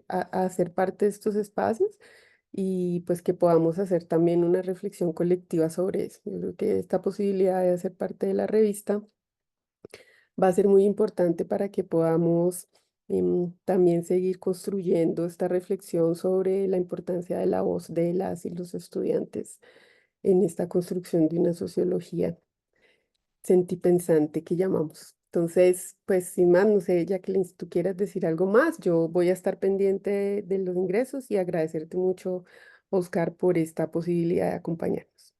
a hacer parte de estos espacios y pues que podamos hacer también una reflexión colectiva sobre eso. Yo creo que esta posibilidad de hacer parte de la revista va a ser muy importante para que podamos también seguir construyendo esta reflexión sobre la importancia de la voz de las y los estudiantes en esta construcción de una sociología sentipensante que llamamos. Entonces, pues sin más, no sé, Jacqueline, si tú quieras decir algo más, yo voy a estar pendiente de los ingresos y agradecerte mucho, Oscar, por esta posibilidad de acompañarnos.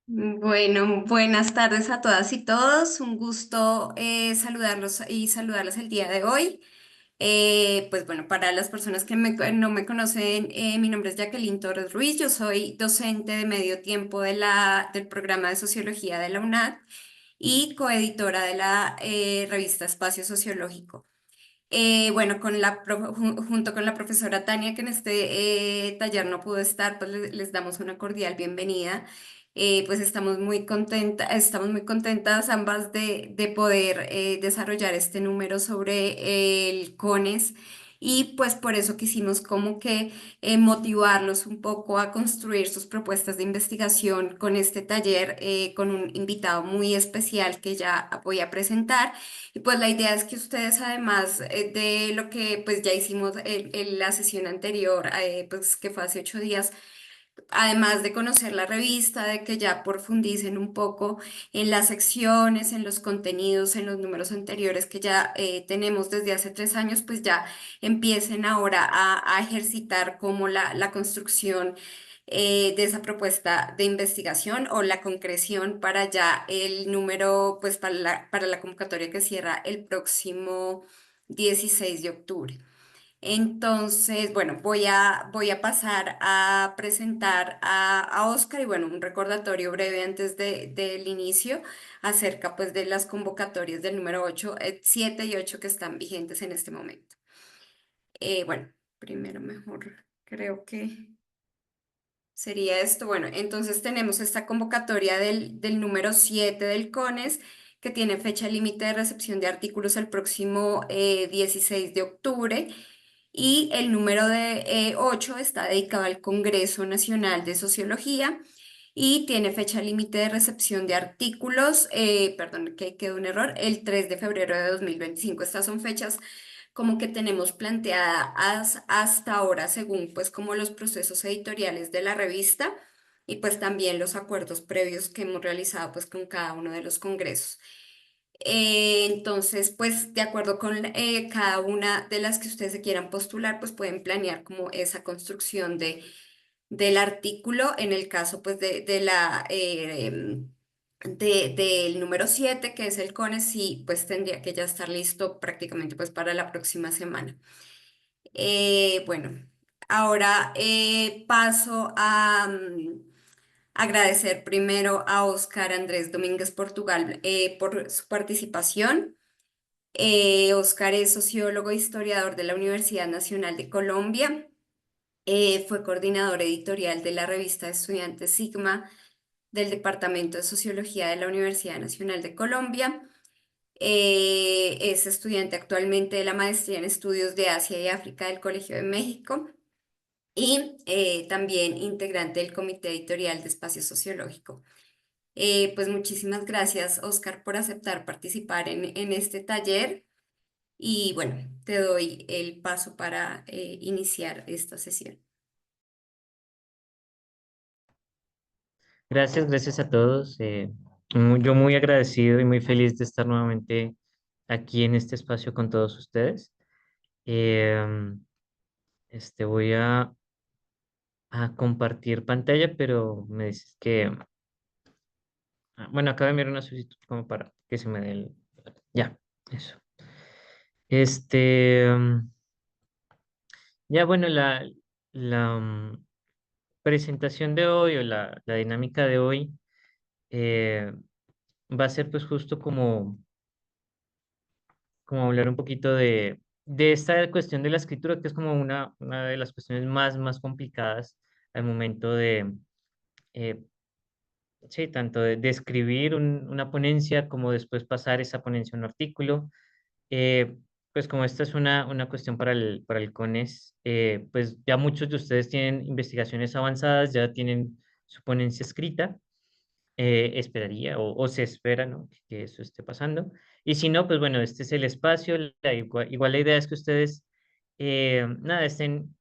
Bueno, buenas tardes a todas y todos. Un gusto saludarlos y saludarlas el día de hoy. Pues bueno, para las personas que no me conocen, mi nombre es Jacqueline Torres Ruiz. Yo soy docente de medio tiempo del programa de Sociología de la UNAD y coeditora de la revista Espacio Sociológico. Bueno, junto con la profesora Tania, que en este taller no pudo estar, pues les damos una cordial bienvenida. Pues estamos muy contentas ambas de poder desarrollar este número sobre el CONES y pues por eso quisimos como que motivarlos un poco a construir sus propuestas de investigación con este taller, con un invitado muy especial que ya voy a presentar. Y pues la idea es que ustedes, además de lo que pues ya hicimos en la sesión anterior, pues que fue hace 8 días, además de conocer la revista, de que ya profundicen un poco en las secciones, en los contenidos, en los números anteriores que ya tenemos desde hace 3 años, pues ya empiecen ahora a ejercitar como la construcción de esa propuesta de investigación o la concreción para ya el número, pues para la convocatoria que cierra el próximo 16 de octubre. Entonces, bueno, voy a pasar a presentar a Oscar y bueno, un recordatorio breve antes del inicio acerca pues de las convocatorias del número 8, 7 y 8 que están vigentes en este momento. Bueno, primero mejor creo que sería esto. Bueno, entonces tenemos esta convocatoria del número 7 del CONES que tiene fecha límite de recepción de artículos el próximo 16 de octubre. Y el número de 8 está dedicado al Congreso Nacional de Sociología y tiene fecha límite de recepción de artículos, perdón, que quedó un error, el 3 de febrero de 2025. Estas son fechas como que tenemos planteadas hasta ahora según pues como los procesos editoriales de la revista y pues también los acuerdos previos que hemos realizado pues con cada uno de los congresos. Entonces, pues de acuerdo con cada una de las que ustedes se quieran postular, pues pueden planear como esa construcción del artículo. En el caso pues del número 7 que es el CONES, sí, pues tendría que ya estar listo prácticamente pues para la próxima semana. Bueno, ahora paso a agradecer primero a Oscar Andrés Domínguez Portugal por su participación. Oscar es sociólogo e historiador de la Universidad Nacional de Colombia. Fue coordinador editorial de la revista de Estudiantes Sigma del Departamento de Sociología de la Universidad Nacional de Colombia. Es estudiante actualmente de la maestría en estudios de Asia y África del Colegio de México y también integrante del comité editorial de Espacio Sociológico. Pues muchísimas gracias, Oscar, por aceptar participar en este taller. Y bueno, te doy el paso para iniciar esta sesión. Gracias, gracias a todos. Yo muy agradecido y muy feliz de estar nuevamente aquí en este espacio con todos ustedes. Em, Voy a compartir pantalla, pero me dices que, bueno, acabo de enviar una solicitud como para que se me dé el... Ya, eso. Este, em, ya bueno, la presentación de hoy o la dinámica de hoy eh, va a ser pues justo como hablar un poquito de esta cuestión de la escritura, que es como una de las cuestiones más complicadas al momento eh, sí, tanto de escribir una ponencia como después pasar esa ponencia a un artículo. pues como esta es una cuestión para el CONES, pues ya muchos de ustedes tienen investigaciones avanzadas, ya tienen su ponencia escrita. Esperaría o se espera, ¿no? Que eso esté pasando. Y si no, pues bueno, este es el espacio. Igual la idea es que ustedes, nada, estén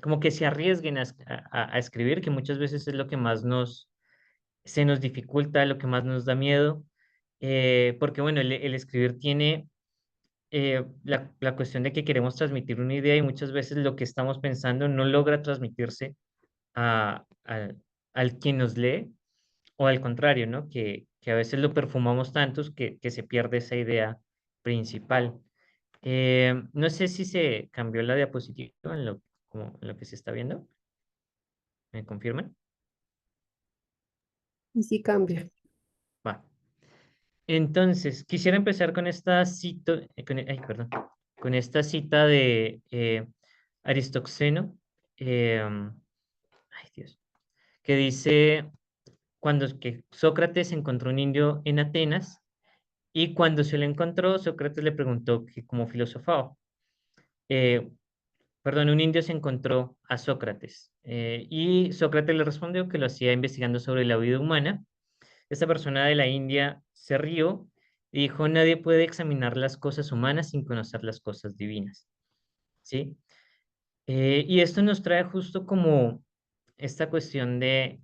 como que se arriesguen a escribir, que muchas veces es lo que más se nos dificulta, lo que más nos da miedo. Porque bueno, el escribir tiene la cuestión de que queremos transmitir una idea y muchas veces lo que estamos pensando no logra transmitirse al quien nos lee o al contrario, ¿no? Que a veces lo perfumamos tantos que se pierde esa idea principal. No sé si se cambió la diapositiva como en lo que se está viendo. ¿Me confirman? Y sí cambia. Va. Entonces, quisiera empezar con esta cita, ay, perdón, con esta cita de Aristoxeno, ay Dios, que dice que Sócrates encontró un indio en Atenas. Y cuando se lo encontró, Sócrates le preguntó que cómo filosofaba. Eh, Perdón, un indio se encontró a Sócrates y Sócrates le respondió que lo hacía investigando sobre la vida humana. Esta persona de la India se rió y dijo, nadie puede examinar las cosas humanas sin conocer las cosas divinas. ¿Sí? Y esto nos trae justo como esta cuestión de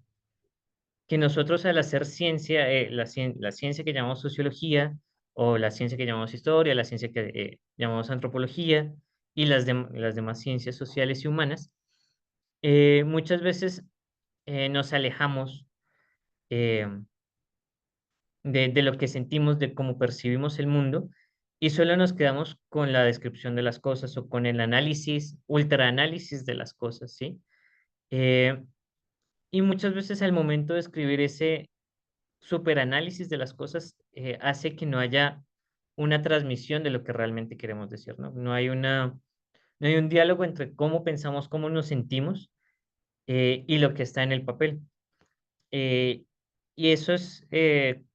que nosotros al hacer ciencia, la ciencia que llamamos sociología, o la ciencia que llamamos historia, la ciencia que llamamos antropología, y las demás ciencias sociales y humanas, muchas veces nos alejamos eh, de lo que sentimos, de cómo percibimos el mundo, y solo nos quedamos con la descripción de las cosas o con el análisis, ultraanálisis de las cosas, ¿sí? Eh, y muchas veces al momento de escribir ese superanálisis de las cosas hace que no haya una transmisión de lo que realmente queremos decir, ¿no? No hay un diálogo entre cómo pensamos, cómo nos sentimos y lo que está en el papel. Eh, y eso es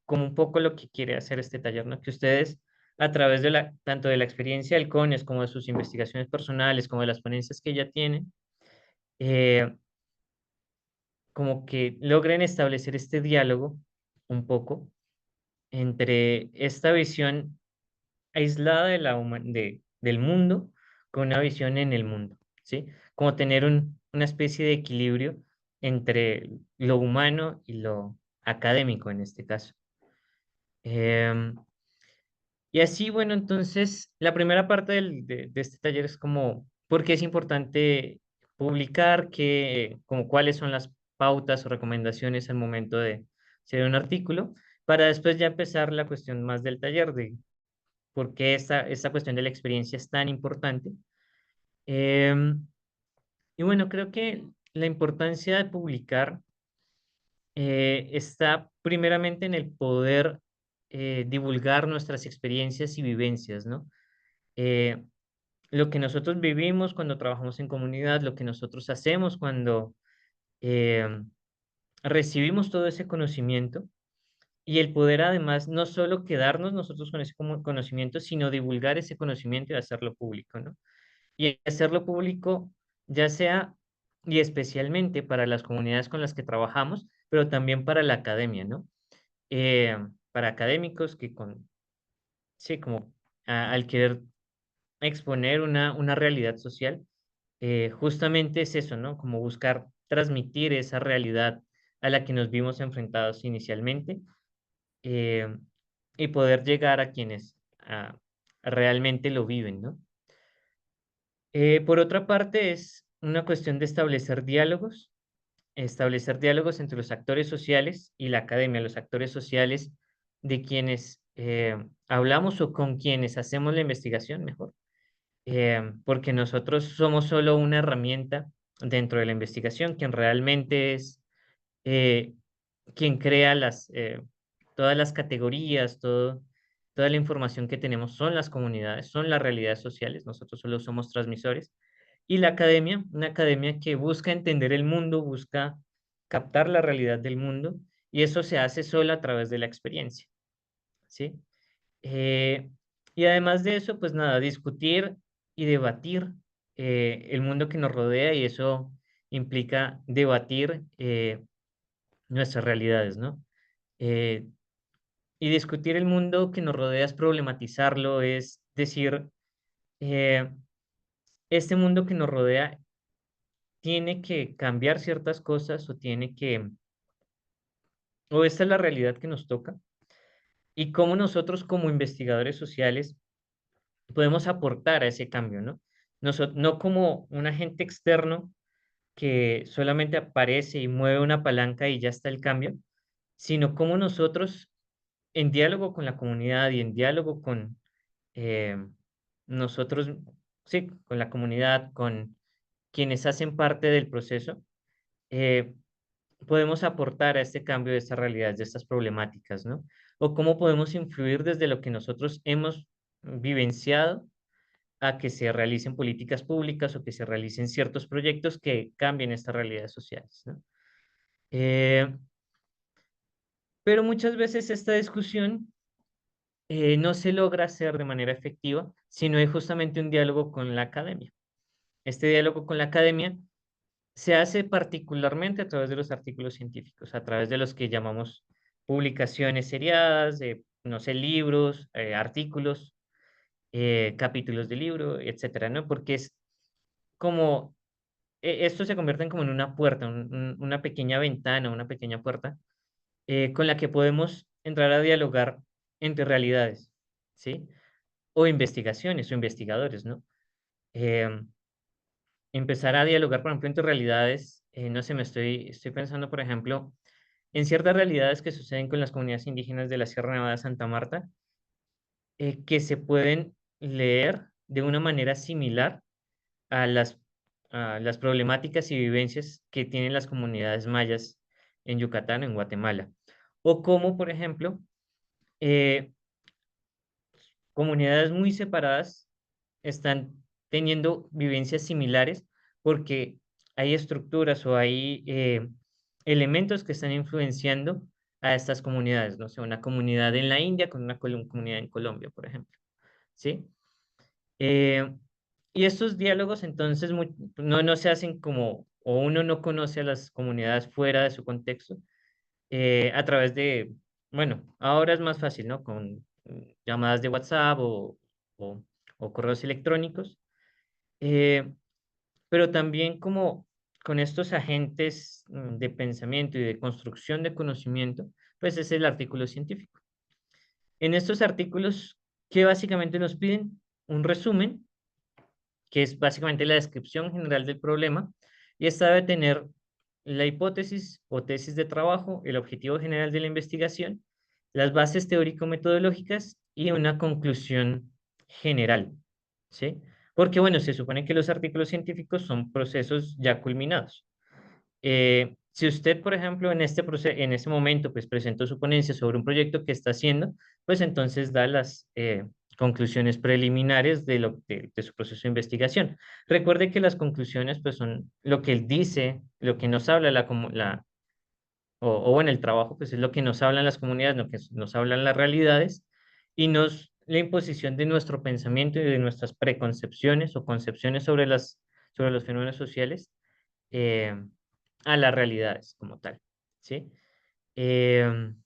como un poco lo que quiere hacer este taller, ¿no? Que ustedes, a través de tanto de la experiencia del CONES como de sus investigaciones personales, como de las ponencias que ya tienen, eh, como que logren establecer este diálogo un poco entre esta visión aislada del mundo con una visión en el mundo, ¿sí? Como tener una especie de equilibrio entre lo humano y lo académico en este caso. Em, y así, bueno, entonces la primera parte de este taller es como, ¿por qué es importante publicar? Como cuáles son las pautas o recomendaciones al momento de hacer un artículo? Para después ya empezar la cuestión más del taller de por qué esta cuestión de la experiencia es tan importante. Em, y bueno, creo que la importancia de publicar está primeramente en el poder divulgar nuestras experiencias y vivencias, ¿no? Eh, lo que nosotros vivimos cuando trabajamos en comunidad, lo que nosotros hacemos cuando em, recibimos todo ese conocimiento y el poder además no solo quedarnos nosotros con ese conocimiento, sino divulgar ese conocimiento y hacerlo público, ¿no? Y hacerlo público, ya sea y especialmente para las comunidades con las que trabajamos, pero también para la academia, ¿no? Eh, para académicos sí, como al querer exponer una realidad social, justamente es eso, ¿no? Como buscar transmitir esa realidad a la que nos vimos enfrentados inicialmente eh, y poder llegar a quienes realmente lo viven, ¿no? Por otra parte, es una cuestión de establecer diálogos entre los actores sociales y la academia, los actores sociales de quienes hablamos o con quienes hacemos la investigación, mejor, porque nosotros somos solo una herramienta dentro de la investigación, quien realmente es eh, quien crea todas las categorías, toda la información que tenemos son las comunidades, son las realidades sociales, nosotros solo somos transmisores. Y la academia, una academia que busca entender el mundo, busca captar la realidad del mundo, y eso se hace solo a través de la experiencia, ¿sí? Eh, Y además de eso, pues nada, discutir y debatir el mundo que nos rodea y eso implica debatir nuestras realidades, ¿no? Eh, y discutir el mundo que nos rodea es problematizarlo, es decir, eh, este mundo que nos rodea tiene que cambiar ciertas cosas o tiene que, o esta es la realidad que nos toca y cómo nosotros como investigadores sociales podemos aportar a ese cambio, ¿no? No como un agente externo que solamente aparece y mueve una palanca y ya está el cambio, sino cómo nosotros, en diálogo con la comunidad y en diálogo con eh, nosotros, sí, con la comunidad, con quienes hacen parte del proceso, eh, podemos aportar a este cambio de estas realidades, de estas problemáticas, ¿no? O cómo podemos influir desde lo que nosotros hemos vivenciado a que se realicen políticas públicas o que se realicen ciertos proyectos que cambien estas realidades sociales, ¿no? Eh, pero muchas veces esta discusión no se logra hacer de manera efectiva si no hay justamente un diálogo con la academia. Este diálogo con la academia se hace particularmente a través de los artículos científicos, a través de los que llamamos publicaciones seriadas, de, no sé, libros, artículos, capítulos de libro, etcétera, ¿no? Porque es como, esto se convierte en como en una puerta, una pequeña ventana, una pequeña puerta, con la que podemos entrar a dialogar entre realidades, ¿sí? O investigaciones o investigadores, ¿no? Em, Empezar a dialogar, por ejemplo, entre realidades, no sé, estoy pensando, por ejemplo, en ciertas realidades que suceden con las comunidades indígenas de la Sierra Nevada de Santa Marta, que se pueden leer de una manera similar a las problemáticas y vivencias que tienen las comunidades mayas en Yucatán, en Guatemala. O como, por ejemplo, eh, comunidades muy separadas están teniendo vivencias similares porque hay estructuras o hay elementos que están influenciando a estas comunidades, no sé, una comunidad en la India con una comunidad en Colombia, por ejemplo, ¿sí? Eh, y estos diálogos entonces no se hacen como, o uno no conoce a las comunidades fuera de su contexto, a través de, bueno, ahora es más fácil, ¿no? Con llamadas de WhatsApp o, o correos electrónicos, eh, pero también como con estos agentes de pensamiento y de construcción de conocimiento, pues es el artículo científico. En estos artículos, ¿qué básicamente nos piden? Un resumen, que es básicamente la descripción general del problema, y esta debe tener la hipótesis o tesis de trabajo, el objetivo general de la investigación, las bases teórico-metodológicas y una conclusión general, ¿sí? Porque, bueno, se supone que los artículos científicos son procesos ya culminados. Si usted, por ejemplo, en este en este momento, pues presentó su ponencia sobre un proyecto que está haciendo, pues entonces da las conclusiones preliminares de su proceso de investigación. Recuerde que las conclusiones, pues son lo que él dice, lo que nos habla o bueno, el trabajo, pues es lo que nos hablan las comunidades, lo que nos hablan las realidades y la imposición de nuestro pensamiento y de nuestras preconcepciones o concepciones sobre los fenómenos sociales. eh, a las realidades como tal, ¿sí? Em,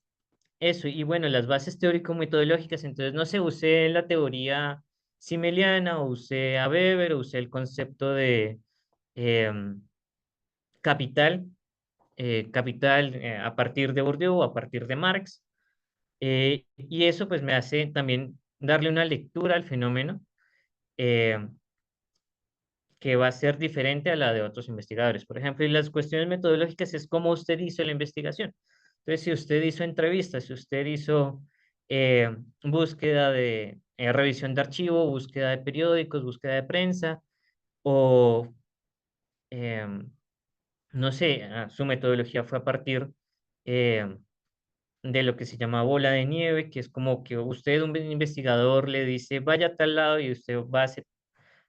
Eso, y bueno, las bases teórico-metodológicas, entonces, no sé, usé la teoría simeliana, o usé a Weber, o usé el concepto de em, capital, capital a partir de Bourdieu, a partir de Marx, y eso pues me hace también darle una lectura al fenómeno, em, que va a ser diferente a la de otros investigadores. Por ejemplo, y las cuestiones metodológicas es cómo usted hizo la investigación. Entonces, si usted hizo entrevistas, si usted hizo búsqueda de revisión de archivo, búsqueda de periódicos, búsqueda de prensa, o em, no sé, su metodología fue a partir em, de lo que se llama bola de nieve, que es como que usted, un investigador, le dice, vaya a tal lado y usted va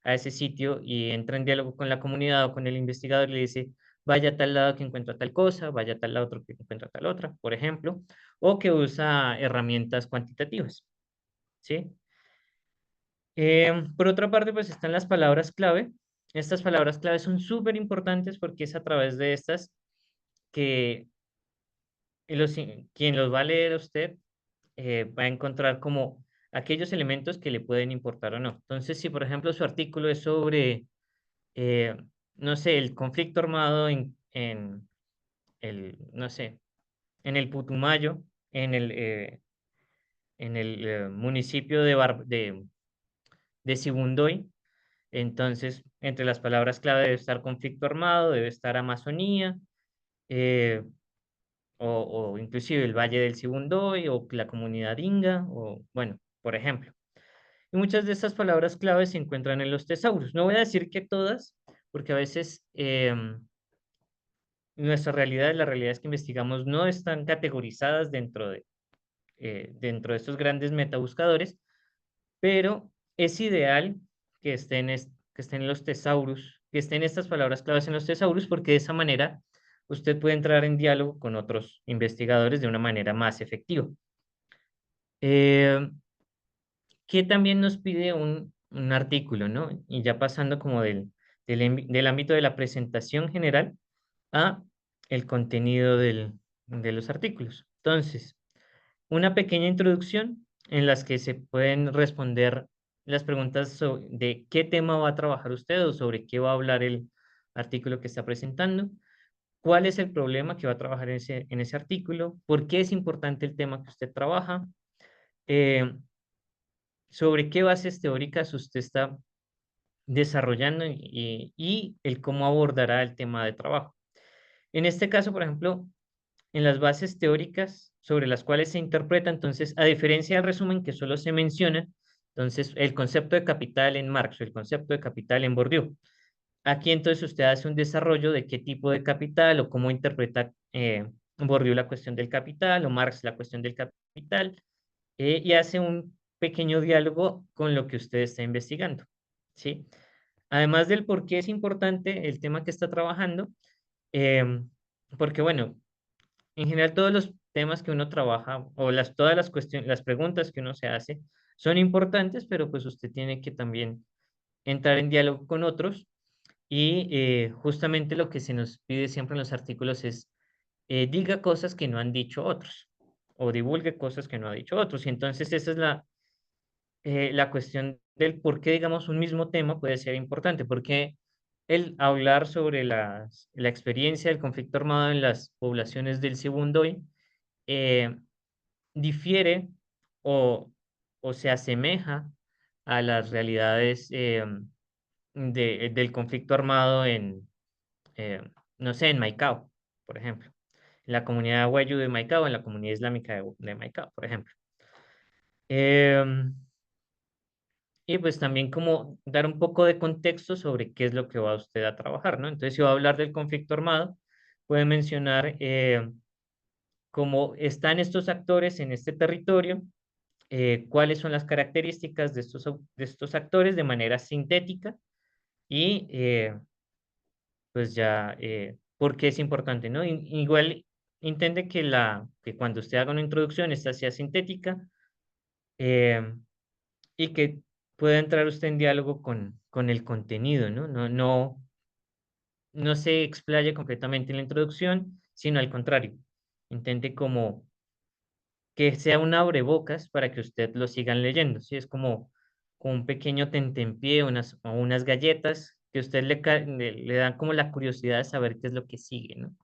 a ese sitio y entra en diálogo con la comunidad o con el investigador y le dice, vaya a tal lado que encuentra tal cosa, vaya a tal lado otro que encuentra tal otra, por ejemplo, o que usa herramientas cuantitativas, ¿sí? Por otra parte, pues están las palabras clave. Estas palabras clave son súper importantes porque es a través de estas que quien los va a leer a usted va a encontrar como aquellos elementos que le pueden importar o no. Entonces, si por ejemplo su artículo es sobre, eh, no sé, el conflicto armado en el, no sé, en el Putumayo, en el municipio de Sibundoy. Entonces, entre las palabras clave debe estar conflicto armado, debe estar Amazonía, eh, o inclusive el Valle del Sibundoy, o la comunidad Inga, o bueno, por ejemplo. Y muchas de estas palabras clave se encuentran en los tesauros. No voy a decir que todas, porque a veces nuestra realidad, la realidad es que investigamos, no están categorizadas dentro de estos grandes metabuscadores, pero es ideal que que estén los tesaurus, que estén estas palabras claves en los tesaurus, porque de esa manera usted puede entrar en diálogo con otros investigadores de una manera más efectiva. Eh, ¿Qué también nos pide un artículo, ¿no? Y ya pasando como del ámbito de la presentación general a el contenido de los artículos. Entonces, una pequeña introducción en las que se pueden responder las preguntas de qué tema va a trabajar usted o sobre qué va a hablar el artículo que está presentando, cuál es el problema que va a trabajar en ese artículo, por qué es importante el tema que usted trabaja, eh, sobre qué bases teóricas usted está desarrollando y el cómo abordará el tema de trabajo. En este caso, por ejemplo, en las bases teóricas sobre las cuales se interpreta, entonces, a diferencia del resumen que solo se menciona, entonces, el concepto de capital en Marx o el concepto de capital en Bourdieu. Aquí entonces usted hace un desarrollo de qué tipo de capital o cómo interpreta Bourdieu la cuestión del capital o Marx la cuestión del capital, y hace un pequeño diálogo con lo que usted está investigando, ¿sí? Además del por qué es importante el tema que está trabajando, porque bueno, en general todos los temas que uno trabaja o todas las cuestiones, las preguntas que uno se hace son importantes, pero pues usted tiene que también entrar en diálogo con otros y justamente lo que se nos pide siempre en los artículos es diga cosas que no han dicho otros o divulgue cosas que no ha dicho otros. Y entonces esa es la cuestión del por qué, digamos, un mismo tema puede ser importante, porque el hablar sobre la experiencia del conflicto armado en las poblaciones del Sibundoy eh, difiere o, o se asemeja a las realidades del conflicto armado eh, no sé, en Maicao, por ejemplo, en la comunidad Huayu de Maicao, en la comunidad islámica de Maicao, por ejemplo. Em, y pues también como dar un poco de contexto sobre qué es lo que va usted a trabajar, ¿no? Entonces, si va a hablar del conflicto armado, puede mencionar cómo están estos actores en este territorio, cuáles son las características de estos actores de manera sintética y pues ya, por qué es importante, ¿no? Igual intente que cuando usted haga una introducción, esta sea sintética eh, y que pueda entrar usted en diálogo con el contenido, ¿no? No se explaye completamente en la introducción, sino al contrario, intente como que sea un abrebocas para que usted lo sigan leyendo, ¿sí? Es como un pequeño tentempié, o unas galletas que usted le dan como la curiosidad de saber qué es lo que sigue, ¿no?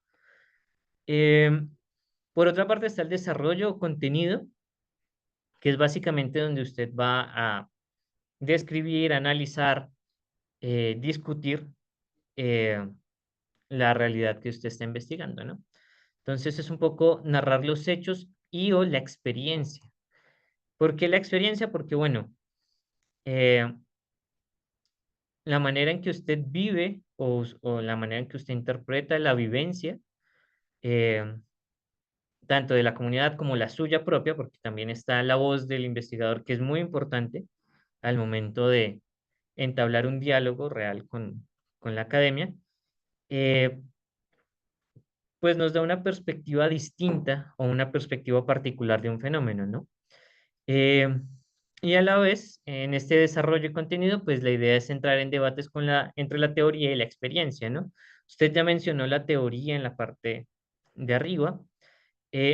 Por otra parte está el desarrollo o contenido, que es básicamente donde usted va a describir, analizar, discutir eh, la realidad que usted está investigando, ¿no? Entonces es un poco narrar los hechos y o la experiencia. ¿Por qué la experiencia? Porque, bueno, eh, la manera en que usted vive o la manera en que usted interpreta la vivencia, eh, tanto de la comunidad como la suya propia, porque también está la voz del investigador, que es muy importante al momento de entablar un diálogo real con la academia, eh, pues nos da una perspectiva distinta o una perspectiva particular de un fenómeno, ¿no? Eh, Y a la vez, en este desarrollo de contenido, pues la idea es entrar en debates entre la teoría y la experiencia, ¿no? Usted ya mencionó la teoría en la parte de arriba.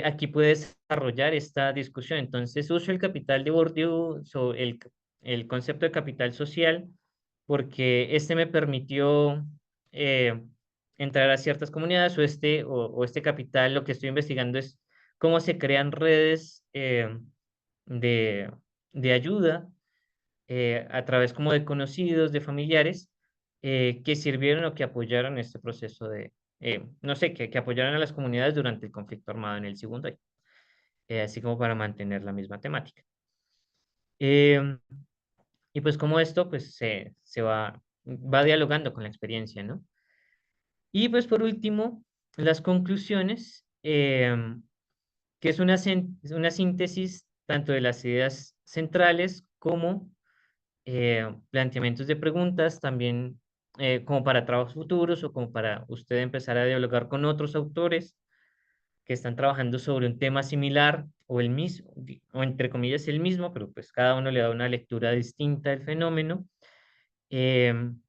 Aquí puede desarrollar esta discusión. Entonces, uso el capital de Bourdieu sobre el concepto de capital social, porque este me permitió eh, entrar a ciertas comunidades o este capital. Lo que estoy investigando es cómo se crean redes de, de ayuda a través como de conocidos, de familiares, que sirvieron o que apoyaron este proceso no sé, que apoyaron a las comunidades durante el conflicto armado en el segundo año, así como para mantener la misma temática. Em, y pues como esto, pues va dialogando con la experiencia, ¿no? Y pues por último, las conclusiones, que es es una síntesis tanto de las ideas centrales como planteamientos de preguntas, también como para trabajos futuros o como para usted empezar a dialogar con otros autores que están trabajando sobre un tema similar o el mismo, o entre comillas el mismo, pero pues cada uno le da una lectura distinta del fenómeno. Em,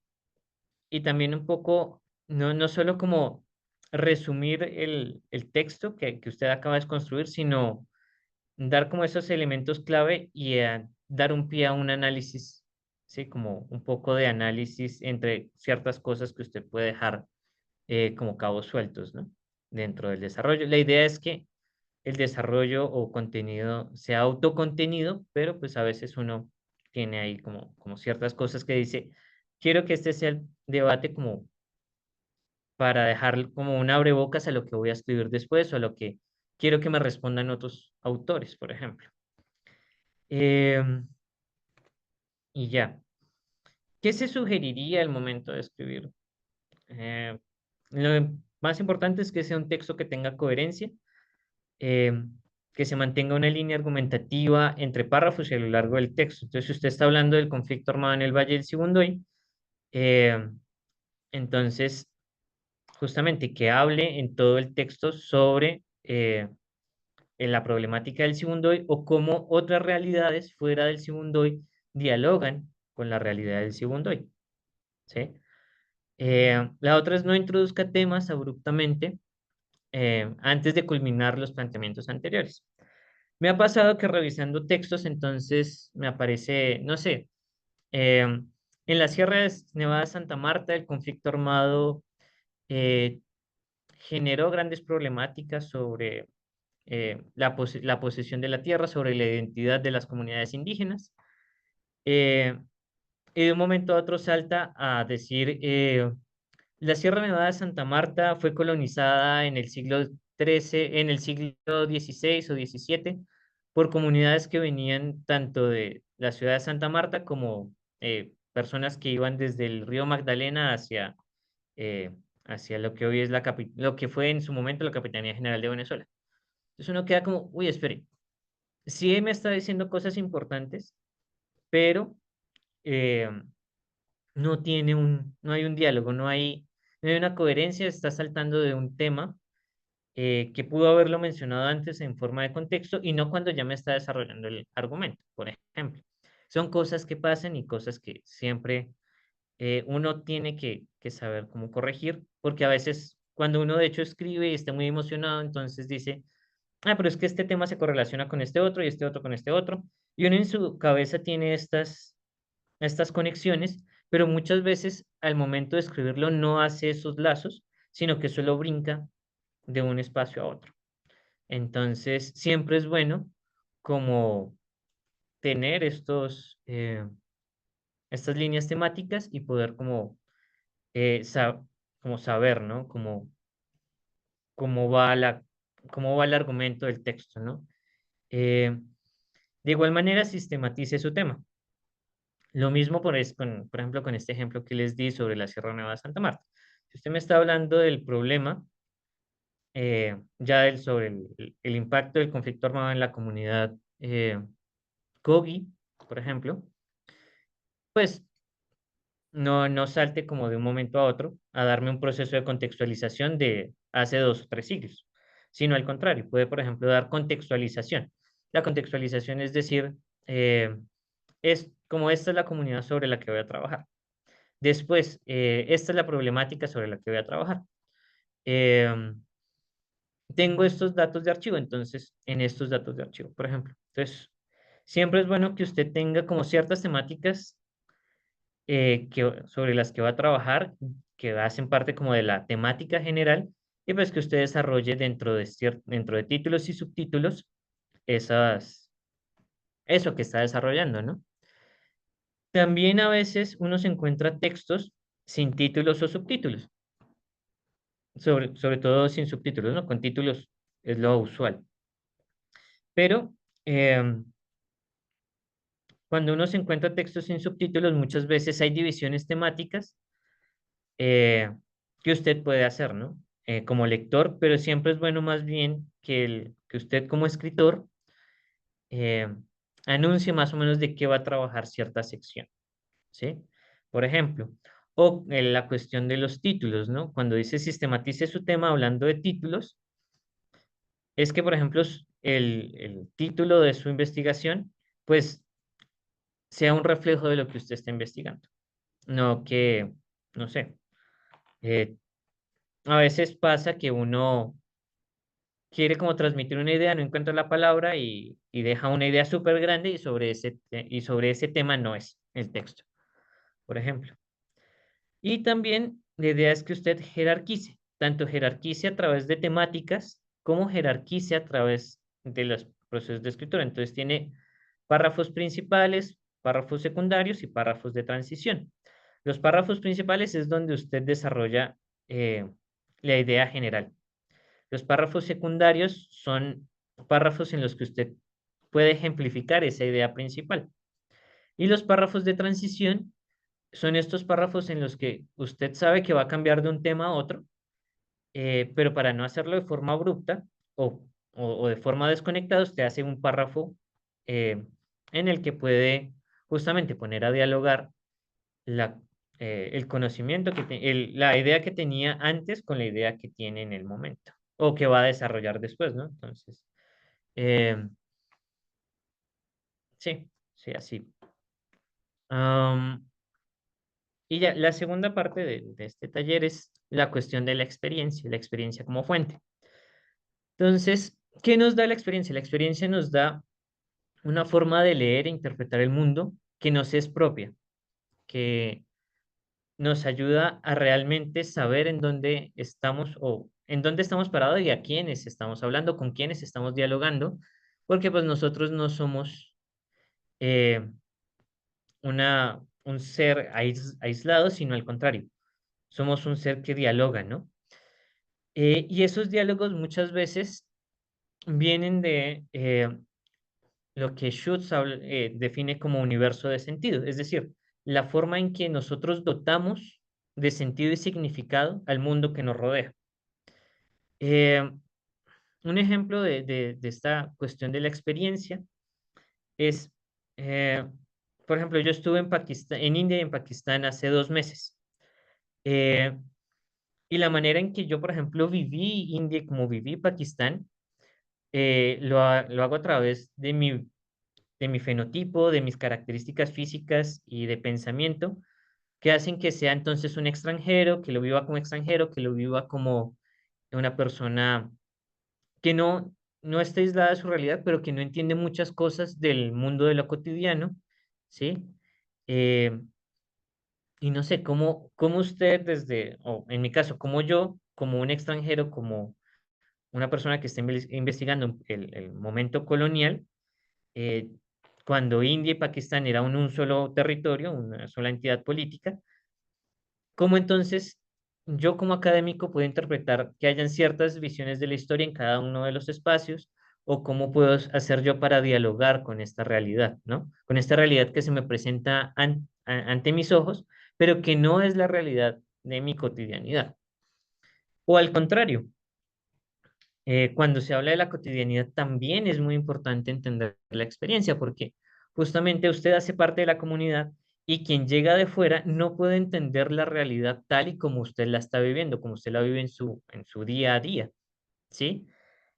y también un poco, no solo como resumir el texto que usted acaba de construir, sino dar como esos elementos clave y dar un pie a un análisis, ¿sí? Como un poco de análisis entre ciertas cosas que usted puede dejar como cabos sueltos, ¿no? Dentro del desarrollo. La idea es que el desarrollo o contenido sea autocontenido, pero pues a veces uno tiene ahí como ciertas cosas que dice, quiero que este sea el debate como para dejar como un abrebocas a lo que voy a escribir después o a lo que quiero que me respondan otros autores, por ejemplo. Em, y ya, ¿qué se sugeriría al momento de escribir? Eh, lo más importante es que sea un texto que tenga coherencia, que se mantenga una línea argumentativa entre párrafos y a lo largo del texto. Entonces, si usted está hablando del conflicto armado en el Valle del Sibundoy, eh, entonces, justamente que hable en todo el texto sobre en la problemática del Sibundoy o cómo otras realidades fuera del Sibundoy dialogan con la realidad del Sibundoy, ¿sí? La otra es no introduzca temas abruptamente antes de culminar los planteamientos anteriores. Me ha pasado que revisando textos, entonces me aparece, no sé, en la Sierra Nevada de Santa Marta, el conflicto armado eh, generó grandes problemáticas sobre la posesión de la tierra, sobre la identidad de las comunidades indígenas. eh, y de un momento a otro salta a decir, la Sierra Nevada de Santa Marta fue colonizada en el siglo XIII, en el siglo XVI o XVII, por comunidades que venían tanto de la ciudad de Santa Marta como personas que iban desde el río Magdalena eh, hacia lo que hoy es lo que fue en su momento la Capitanía General de Venezuela. Entonces uno queda como, uy, espere, sí me está diciendo cosas importantes, pero eh, no hay un diálogo, no hay una coherencia, está saltando de un tema que pudo haberlo mencionado antes en forma de contexto y no cuando ya me está desarrollando el argumento, por ejemplo. Son cosas que pasan y cosas que siempre uno tiene que saber cómo corregir, porque a veces cuando uno de hecho escribe y está muy emocionado, entonces dice, ah, pero es que este tema se correlaciona con este otro y este otro con este otro, y uno en su cabeza tiene estas conexiones, pero muchas veces al momento de escribirlo no hace esos lazos, sino que solo brinca de un espacio a otro. Entonces, siempre es bueno como tener estas líneas temáticas y poder eh, sa- como saber, ¿no? Cómo va cómo va el argumento del texto, ¿no? Eh, de igual manera, sistematice su tema. Lo mismo por ejemplo, con este ejemplo que les di sobre la Sierra Nevada de Santa Marta. Si usted me está hablando del problema, sobre el impacto del conflicto armado en la comunidad Kogi, por ejemplo, pues no salte como de un momento a otro a darme un proceso de contextualización de hace 2 o 3 siglos, sino al contrario, puede, por ejemplo, dar contextualización. La contextualización es decir, es como esta es la comunidad sobre la que voy a trabajar. Después, esta es la problemática sobre la que voy a trabajar. Em, Tengo estos datos de archivo, entonces, en estos datos de archivo, por ejemplo. Entonces, siempre es bueno que usted tenga como ciertas temáticas sobre las que va a trabajar, que hacen parte como de la temática general, y pues que usted desarrolle dentro de títulos y subtítulos eso que está desarrollando, ¿no? También a veces uno se encuentra textos sin títulos o subtítulos, sobre todo sin subtítulos, ¿no? Con títulos es lo usual. Pero em, cuando uno se encuentra textos sin subtítulos, muchas veces hay divisiones temáticas eh, que usted puede hacer, ¿no? Como lector, pero siempre es bueno más bien que usted como escritor eh, anuncie más o menos de qué va a trabajar cierta sección, ¿sí? Por ejemplo, o la cuestión de los títulos, ¿no? Cuando dice sistematice su tema hablando de títulos, es que, por ejemplo, el título de su investigación, pues, sea un reflejo de lo que usted está investigando, no que, no sé, eh, a veces pasa que uno quiere como transmitir una idea, no encuentra la palabra y deja una idea súper grande y sobre ese tema no es el texto, por ejemplo. Y también la idea es que usted jerarquice, tanto jerarquice a través de temáticas como jerarquice a través de los procesos de escritura. Entonces tiene párrafos principales, párrafos secundarios y párrafos de transición. Los párrafos principales es donde usted desarrolla eh, la idea general. Los párrafos secundarios son párrafos en los que usted puede ejemplificar esa idea principal. Y los párrafos de transición son estos párrafos en los que usted sabe que va a cambiar de un tema a otro, pero para no hacerlo de forma abrupta o de forma desconectada, usted hace un párrafo eh, en el que puede justamente poner a dialogar la, el conocimiento la idea que tenía antes con la idea que tiene en el momento o que va a desarrollar después, ¿no? Entonces, eh, sí, sí, así. Am, y ya, la segunda parte de este taller es la cuestión de la experiencia como fuente. Entonces, ¿qué nos da la experiencia? La experiencia nos da una forma de leer e interpretar el mundo que nos es propia, que nos ayuda a realmente saber en dónde estamos o en dónde estamos parados y a quiénes estamos hablando, con quiénes estamos dialogando, porque pues nosotros no somos eh, un ser aislado, sino al contrario, somos un ser que dialoga, ¿no? Y esos diálogos muchas veces vienen de lo que define como universo de sentido, es decir, la forma en que nosotros dotamos de sentido y significado al mundo que nos rodea. Eh, un ejemplo de esta cuestión de la experiencia es, eh, por ejemplo, yo estuve en Pakistán, en India y en Pakistán hace 2 meses. eh, y la manera en que yo, por ejemplo, viví India y como viví Pakistán, lo hago a través de mi fenotipo, de mis características físicas y de pensamiento, que hacen que sea entonces un extranjero, que lo viva como extranjero, que lo viva como una persona que no está aislada de su realidad, pero que no entiende muchas cosas del mundo de lo cotidiano, ¿sí? Eh, y no sé, cómo usted o en mi caso, como yo, como un extranjero, como una persona que está investigando el momento colonial, eh, cuando India y Pakistán eran un solo territorio, una sola entidad política, ¿cómo entonces yo como académico puedo interpretar que hayan ciertas visiones de la historia en cada uno de los espacios? ¿O cómo puedo hacer yo para dialogar con esta realidad, ¿no? Con esta realidad que se me presenta ante mis ojos, pero que no es la realidad de mi cotidianidad. O al contrario, cuando se habla de la cotidianidad también es muy importante entender la experiencia, porque justamente usted hace parte de la comunidad y quien llega de fuera no puede entender la realidad tal y como usted la está viviendo, como usted la vive en su día a día, ¿sí?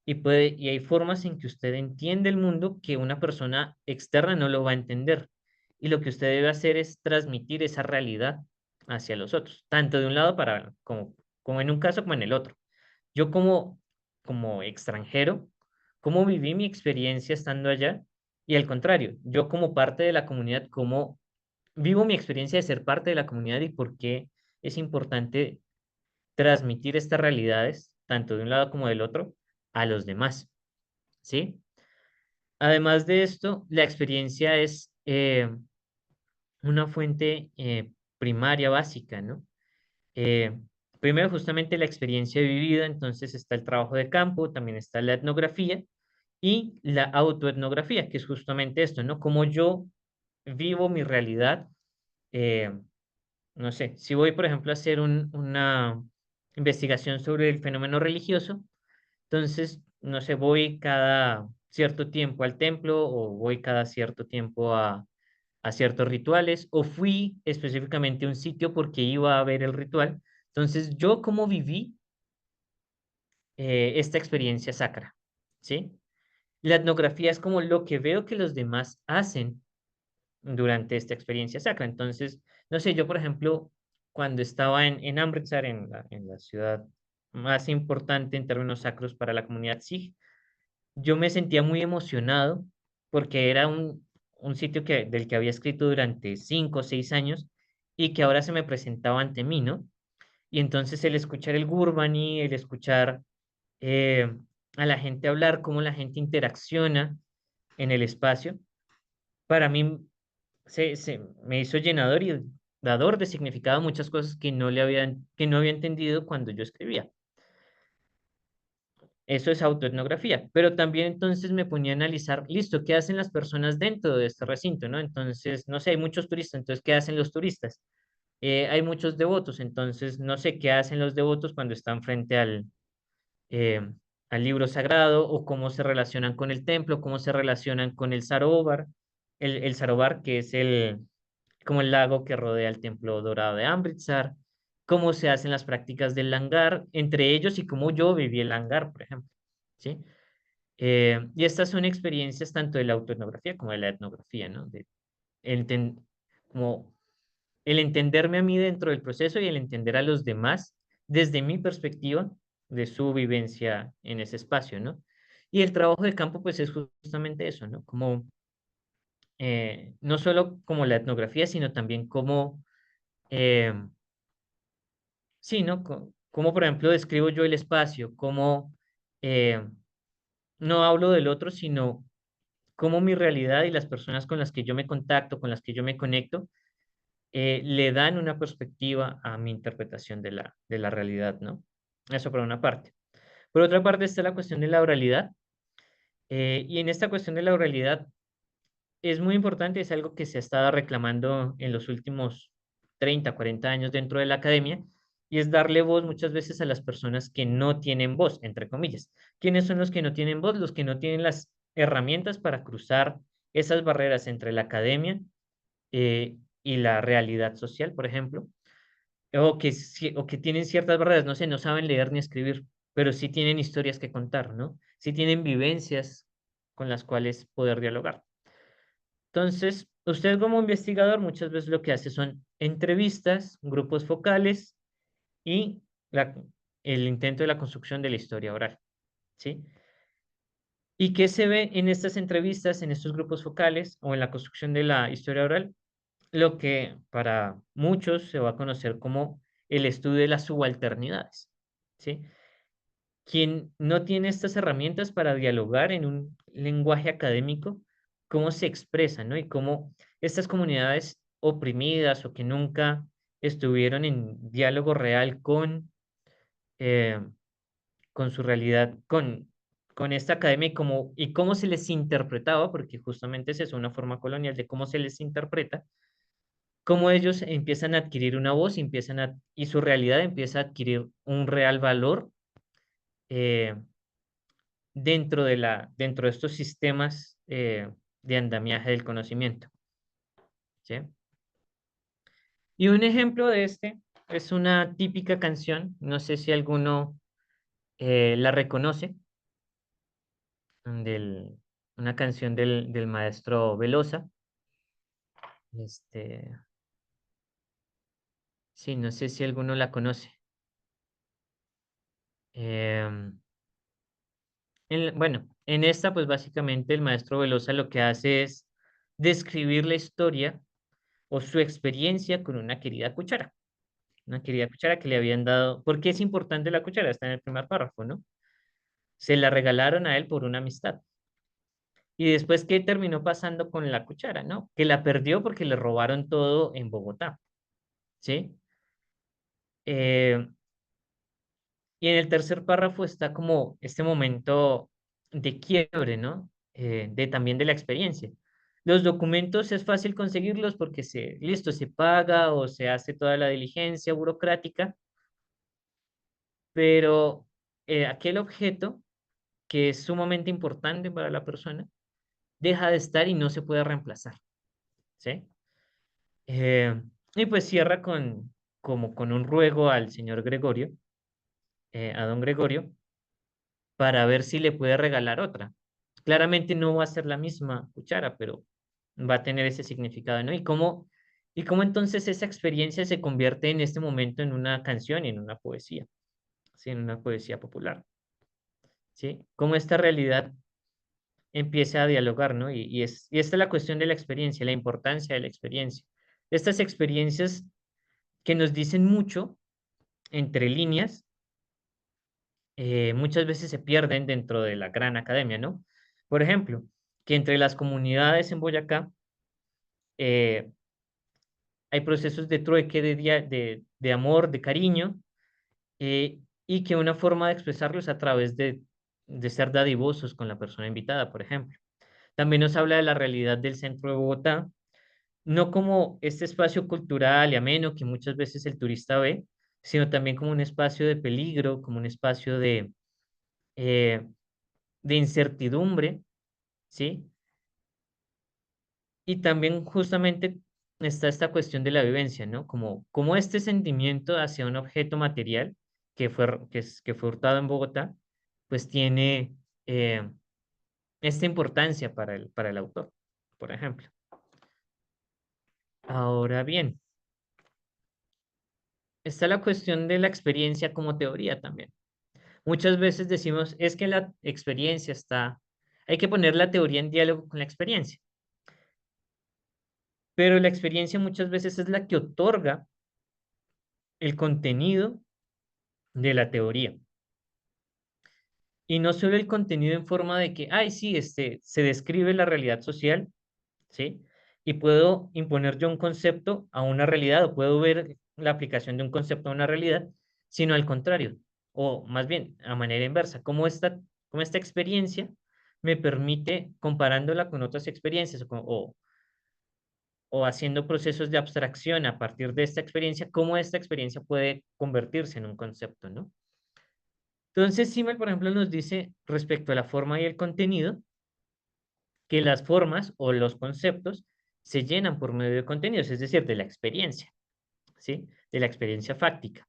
Y hay formas en que usted entiende el mundo que una persona externa no lo va a entender. y lo que usted debe hacer es transmitir esa realidad hacia los otros, tanto de un lado para, como en un caso como en el otro. Yo como extranjero, cómo viví mi experiencia estando allá y al contrario, yo como parte de la comunidad, cómo vivo mi experiencia de ser parte de la comunidad y por qué es importante transmitir estas realidades, tanto de un lado como del otro, a los demás, ¿sí? Además de esto, la experiencia es una fuente primaria básica, ¿no? Eh, Primero, justamente la experiencia vivida, entonces está el trabajo de campo, también está la etnografía y la autoetnografía, que es justamente esto, ¿no? Cómo yo vivo mi realidad. eh, no sé, si voy, por ejemplo, a hacer una investigación sobre el fenómeno religioso, entonces, no sé, voy cada cierto tiempo al templo o voy cada cierto tiempo a ciertos rituales o fui específicamente a un sitio porque iba a ver el ritual. Entonces, yo cómo viví esta experiencia sacra, ¿sí? La etnografía es como lo que veo que los demás hacen durante esta experiencia sacra. Entonces, no sé, yo, por ejemplo, cuando estaba en Amritsar, en la ciudad más importante en términos sacros para la comunidad Sikh, yo me sentía muy emocionado porque era un sitio del que había escrito durante 5 o 6 años y que ahora se me presentaba ante mí, ¿no? Y entonces el escuchar el Gurbani, el escuchar eh, a la gente hablar, cómo la gente interacciona en el espacio, para mí me hizo llenador y dador de significado a muchas cosas que no había entendido cuando yo escribía. Eso es autoetnografía, pero también entonces me ponía a analizar, listo, ¿qué hacen las personas dentro de este recinto, no? Entonces, no sé, hay muchos turistas, entonces, ¿qué hacen los turistas? Hay muchos devotos, entonces, no sé qué hacen los devotos cuando están frente eh, al libro sagrado o cómo se relacionan con el templo, cómo se relacionan con el Sarovar, el Sarovar, que es como el lago que rodea el templo dorado de Amritsar, cómo se hacen las prácticas del langar, entre ellos y cómo yo viví el langar, por ejemplo, ¿sí? Y estas son experiencias tanto de la autoetnografía como de la etnografía, ¿no? Enten- como el entenderme a mí dentro del proceso y el entender a los demás desde mi perspectiva de su vivencia en ese espacio, ¿no? Y el trabajo de campo, pues es justamente eso, ¿no? Como, no solo como la etnografía, sino también como, eh, sí, ¿no? Como, por ejemplo, describo yo el espacio, como eh, no hablo del otro, sino cómo mi realidad y las personas con las que yo me contacto, con las que yo me conecto, le dan una perspectiva a mi interpretación de la realidad, ¿no? Eso por una parte. Por otra parte está la cuestión de la oralidad, y en esta cuestión de la oralidad es muy importante, es algo que se ha estado reclamando en los últimos 30, 40 años dentro de la academia, y es darle voz muchas veces a las personas que no tienen voz, entre comillas. ¿Quiénes son los que no tienen voz? Los que no tienen las herramientas para cruzar esas barreras entre la academia y la realidad social, por ejemplo, o que tienen ciertas barreras, no sé, no saben leer ni escribir, pero sí tienen historias que contar, ¿no? Sí tienen vivencias con las cuales poder dialogar. Entonces, usted como investigador muchas veces lo que hace son entrevistas, grupos focales y la- el intento de la construcción de la historia oral, ¿sí? ¿Y qué se ve en estas entrevistas, en estos grupos focales o en la construcción de la historia oral? Lo que para muchos se va a conocer como el estudio de las subalternidades, ¿sí? Quien no tiene estas herramientas para dialogar en un lenguaje académico, cómo se expresan, ¿no? Y cómo estas comunidades oprimidas o que nunca estuvieron en diálogo real eh, con su realidad, con esta academia y cómo se les interpretaba, porque justamente es eso, una forma colonial de cómo se les interpreta, cómo ellos empiezan a adquirir una voz, y su realidad empieza a adquirir un real valor eh, dentro de estos sistemas de andamiaje del conocimiento, ¿sí? Y un ejemplo de este es una típica canción, no sé si alguno la reconoce, del, una canción del maestro Velosa, Este, sí, no sé si alguno la conoce. Em, bueno, en esta, pues básicamente el maestro Velosa lo que hace es describir la historia o su experiencia con una querida cuchara. Una querida cuchara que le habían dado. ¿Por qué es importante la cuchara? Está en el primer párrafo, ¿no? Se la regalaron a él por una amistad. Y después, ¿qué terminó pasando con la cuchara, no? Que la perdió porque le robaron todo en Bogotá, ¿sí? Eh, y en el tercer párrafo está como este momento de quiebre, ¿no? También de la experiencia. Los documentos es fácil conseguirlos porque listo, se paga o se hace toda la diligencia burocrática, pero aquel objeto que es sumamente importante para la persona deja de estar y no se puede reemplazar, ¿sí? Eh, y pues cierra como con un ruego al señor Gregorio, a don Gregorio, para ver si le puede regalar otra. Claramente no va a ser la misma cuchara, pero va a tener ese significado, ¿no? Y cómo entonces esa experiencia se convierte en este momento en una canción y en una poesía, ¿sí? En una poesía popular, ¿sí? Cómo esta realidad empieza a dialogar, ¿no? Y esta es la cuestión de la experiencia, la importancia de la experiencia. Estas experiencias que nos dicen mucho entre líneas, muchas veces se pierden dentro de la gran academia, ¿no? Por ejemplo, que entre las comunidades en Boyacá eh, hay procesos de trueque, de amor, de cariño, y que una forma de expresarlos es a través de ser dadivosos con la persona invitada, por ejemplo. También nos habla de la realidad del centro de Bogotá, no como este espacio cultural y ameno que muchas veces el turista ve, sino también como un espacio de peligro, como un espacio eh, de incertidumbre, ¿sí? Y también justamente está esta cuestión de la vivencia, ¿no? Como este sentimiento hacia un objeto material que fue hurtado en Bogotá, pues tiene esta importancia para el autor, por ejemplo. Ahora bien, está la cuestión de la experiencia como teoría también. Muchas veces decimos, es que la experiencia hay que poner la teoría en diálogo con la experiencia, pero la experiencia muchas veces es la que otorga el contenido de la teoría. Y no solo el contenido en forma de que, ay, sí, se describe la realidad social, ¿sí? Y puedo imponer yo un concepto a una realidad o puedo ver la aplicación de un concepto a una realidad, sino al contrario, o más bien a manera inversa, como esta experiencia me permite, comparándola con otras experiencias o haciendo procesos de abstracción a partir de esta experiencia, cómo esta experiencia puede convertirse en un concepto, ¿no? Entonces, Simmel, por ejemplo, nos dice respecto a la forma y el contenido, que las formas o los conceptos se llenan por medio de contenidos, es decir, de la experiencia, ¿sí? De la experiencia fáctica.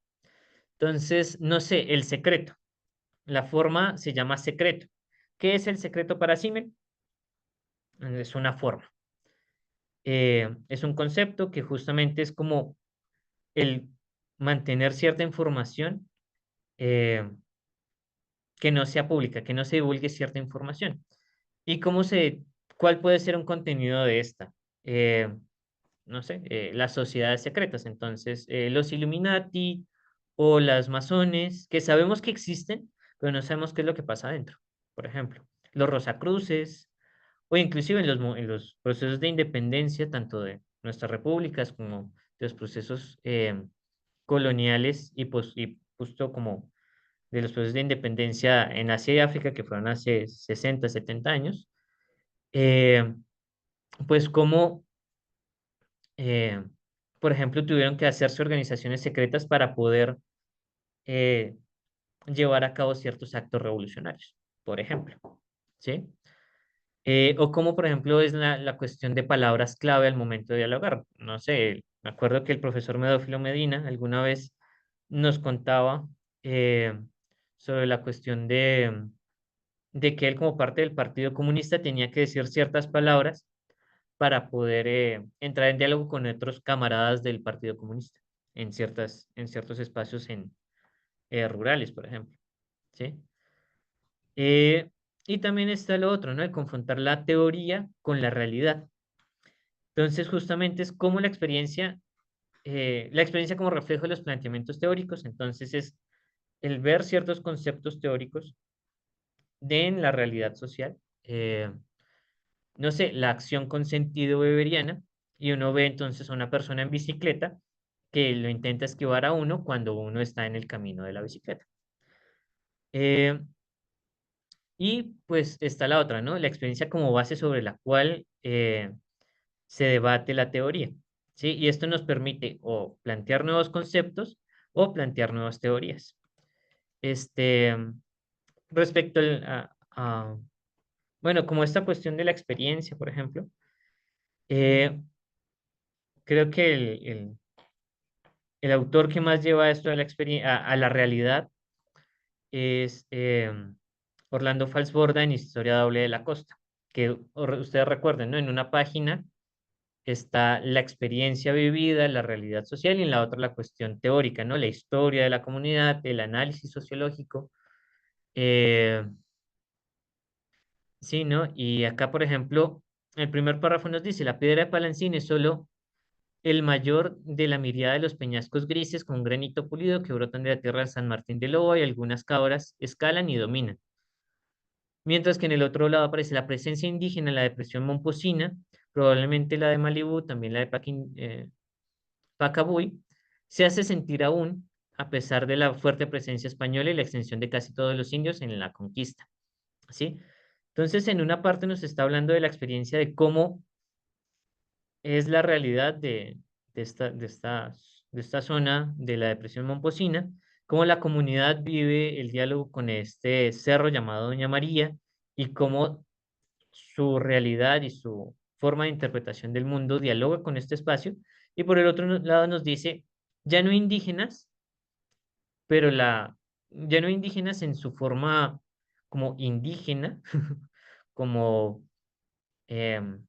Entonces, no sé, el secreto. La forma se llama secreto. ¿Qué es el secreto para Simmel? Es una forma. Es un concepto que justamente es como el mantener cierta información eh, que no sea pública, que no se divulgue cierta información. ¿Y cuál puede ser un contenido de esta? No sé, las sociedades secretas, entonces, los Illuminati o las masones, que sabemos que existen, pero no sabemos qué es lo que pasa adentro. Por ejemplo, los Rosacruces, o inclusive en los procesos de independencia, tanto de nuestras repúblicas como de los procesos coloniales y justo como de los procesos de independencia en Asia y África, que fueron hace 60, 70 años, eh, pues como, eh, por ejemplo, tuvieron que hacerse organizaciones secretas para poder eh, llevar a cabo ciertos actos revolucionarios, por ejemplo, ¿sí? O como, por ejemplo, es la cuestión de palabras clave al momento de dialogar. No sé, me acuerdo que el profesor Medófilo Medina alguna vez nos contaba eh, sobre la cuestión de que él como parte del Partido Comunista tenía que decir ciertas palabras para poder entrar en diálogo con otros camaradas del Partido Comunista en ciertos espacios rurales, por ejemplo, ¿sí? Eh, y también está lo otro, ¿no? El confrontar la teoría con la realidad. Entonces, justamente es como la experiencia como reflejo de los planteamientos teóricos, entonces es el ver ciertos conceptos teóricos en la realidad social. No sé, la acción con sentido weberiana, y uno ve entonces a una persona en bicicleta que lo intenta esquivar a uno cuando uno está en el camino de la bicicleta. Eh, y pues está la otra, ¿no? La experiencia como base sobre la cual se debate la teoría, ¿sí? Y esto nos permite o plantear nuevos conceptos o plantear nuevas teorías. Este, respecto bueno, como esta cuestión de la experiencia, por ejemplo, eh, creo que el autor que más lleva esto a a la realidad es Orlando Falsborda en Historia Doble de la Costa, que ustedes recuerden, ¿no? En una página está la experiencia vivida, la realidad social, y en la otra la cuestión teórica, ¿no? La historia de la comunidad, el análisis sociológico. eh, sí, ¿no? Y acá, por ejemplo, el primer párrafo nos dice, la piedra de Palancín es solo el mayor de la miríada de los peñascos grises con granito pulido que brotan de la tierra de San Martín de Lobo y algunas cabras escalan y dominan. Mientras que en el otro lado aparece la presencia indígena en la depresión Momposina, probablemente la de Malibú, también la de Pacabuy, se hace sentir aún a pesar de la fuerte presencia española y la extensión de casi todos los indios en la conquista, ¿sí? Entonces, en una parte nos está hablando de la experiencia de cómo es la realidad de esta zona de la depresión Momposina, cómo la comunidad vive el diálogo con este cerro llamado Doña María y cómo su realidad y su forma de interpretación del mundo dialoga con este espacio. Y por el otro lado nos dice, ya no indígenas, pero ya no indígenas en su forma como indígena, como, em,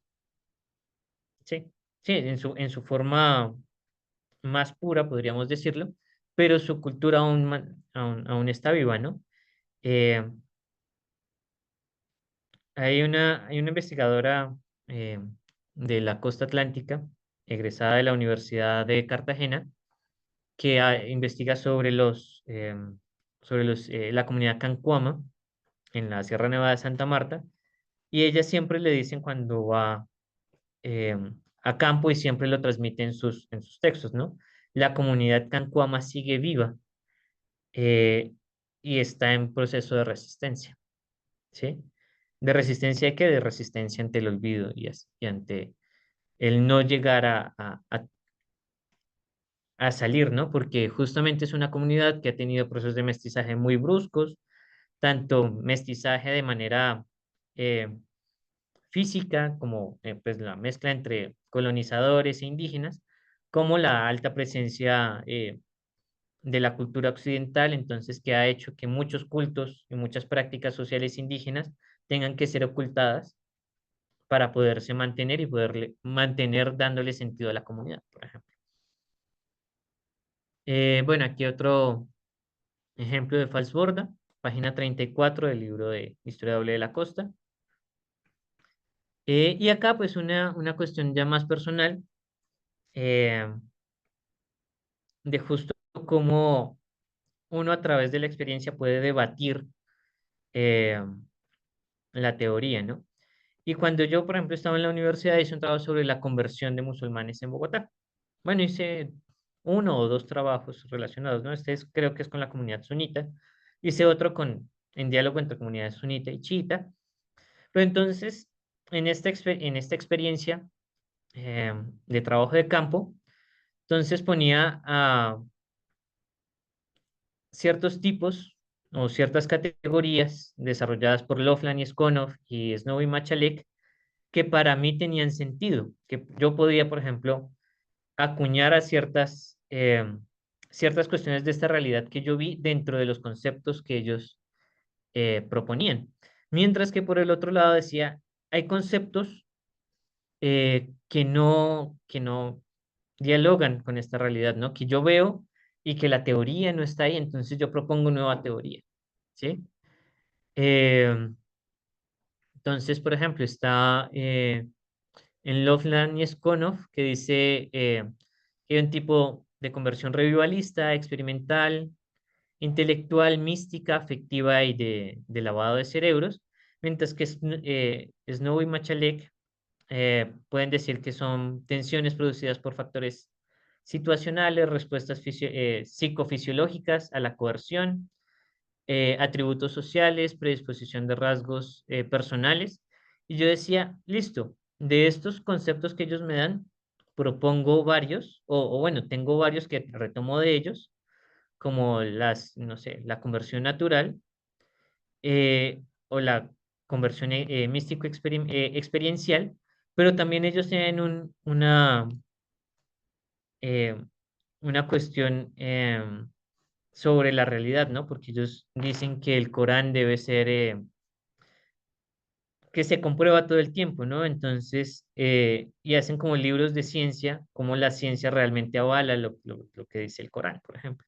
sí, sí, en su forma más pura, podríamos decirlo, pero su cultura aún está viva, ¿no? Eh, hay una investigadora eh, de la costa atlántica, egresada de la Universidad de Cartagena, que investiga sobre la comunidad Cancuama en la Sierra Nevada de Santa Marta, y ella siempre le dicen cuando va eh, a campo y siempre lo transmite en sus textos, ¿no? La comunidad Cancuama sigue viva eh, y está en proceso de resistencia, ¿sí? ¿De resistencia de qué? De resistencia ante el olvido y ante el no llegar a salir, ¿no? Porque justamente es una comunidad que ha tenido procesos de mestizaje muy bruscos, tanto mestizaje de manera eh, física, como pues la mezcla entre colonizadores e indígenas, como la alta presencia de la cultura occidental, entonces que ha hecho que muchos cultos y muchas prácticas sociales indígenas tengan que ser ocultadas para poderse mantener y poder mantener dándole sentido a la comunidad, por ejemplo. Bueno, aquí otro ejemplo de Falsborda, página 34 del libro de Historia Doble de la Costa. Y acá pues una cuestión ya más personal eh, de justo cómo uno a través de la experiencia puede debatir eh, la teoría, ¿no? Y cuando yo, por ejemplo, estaba en la universidad, hice un trabajo sobre la conversión de musulmanes en Bogotá. Bueno, hice uno o dos trabajos relacionados, ¿no? Creo que es con la comunidad sunita. Hice otro en diálogo entre comunidades sunita y chiita. Pero entonces, en esta experiencia de trabajo de campo, entonces ponía a ciertos tipos o ciertas categorías desarrolladas por Loflan y Skonov y Snow y Machalek que para mí tenían sentido, que yo podía, por ejemplo, acuñar a ciertas cuestiones de esta realidad que yo vi dentro de los conceptos que ellos proponían. Mientras que por el otro lado decía, hay conceptos que no dialogan con esta realidad, ¿no? Que yo veo y que la teoría no está ahí, entonces yo propongo nueva teoría, ¿sí? Eh, entonces, por ejemplo, está en Loveland y Skonov que dice que hay un tipo de conversión revivalista, experimental, intelectual, mística, afectiva y de lavado de cerebros, mientras que Snow y Machalek pueden decir que son tensiones producidas por factores situacionales, respuestas psicofisiológicas a la coerción, atributos sociales, predisposición de rasgos personales. Y yo decía, listo, de estos conceptos que ellos me dan, propongo varios, o bueno, tengo varios que retomo de ellos, como no sé, la conversión natural o la conversión místico experiencial, pero también ellos tienen eh, una cuestión sobre la realidad, ¿no? Porque ellos dicen que el Corán debe ser, que se comprueba todo el tiempo, ¿no? Entonces, y hacen como libros de ciencia, como la ciencia realmente avala lo que dice el Corán, por ejemplo.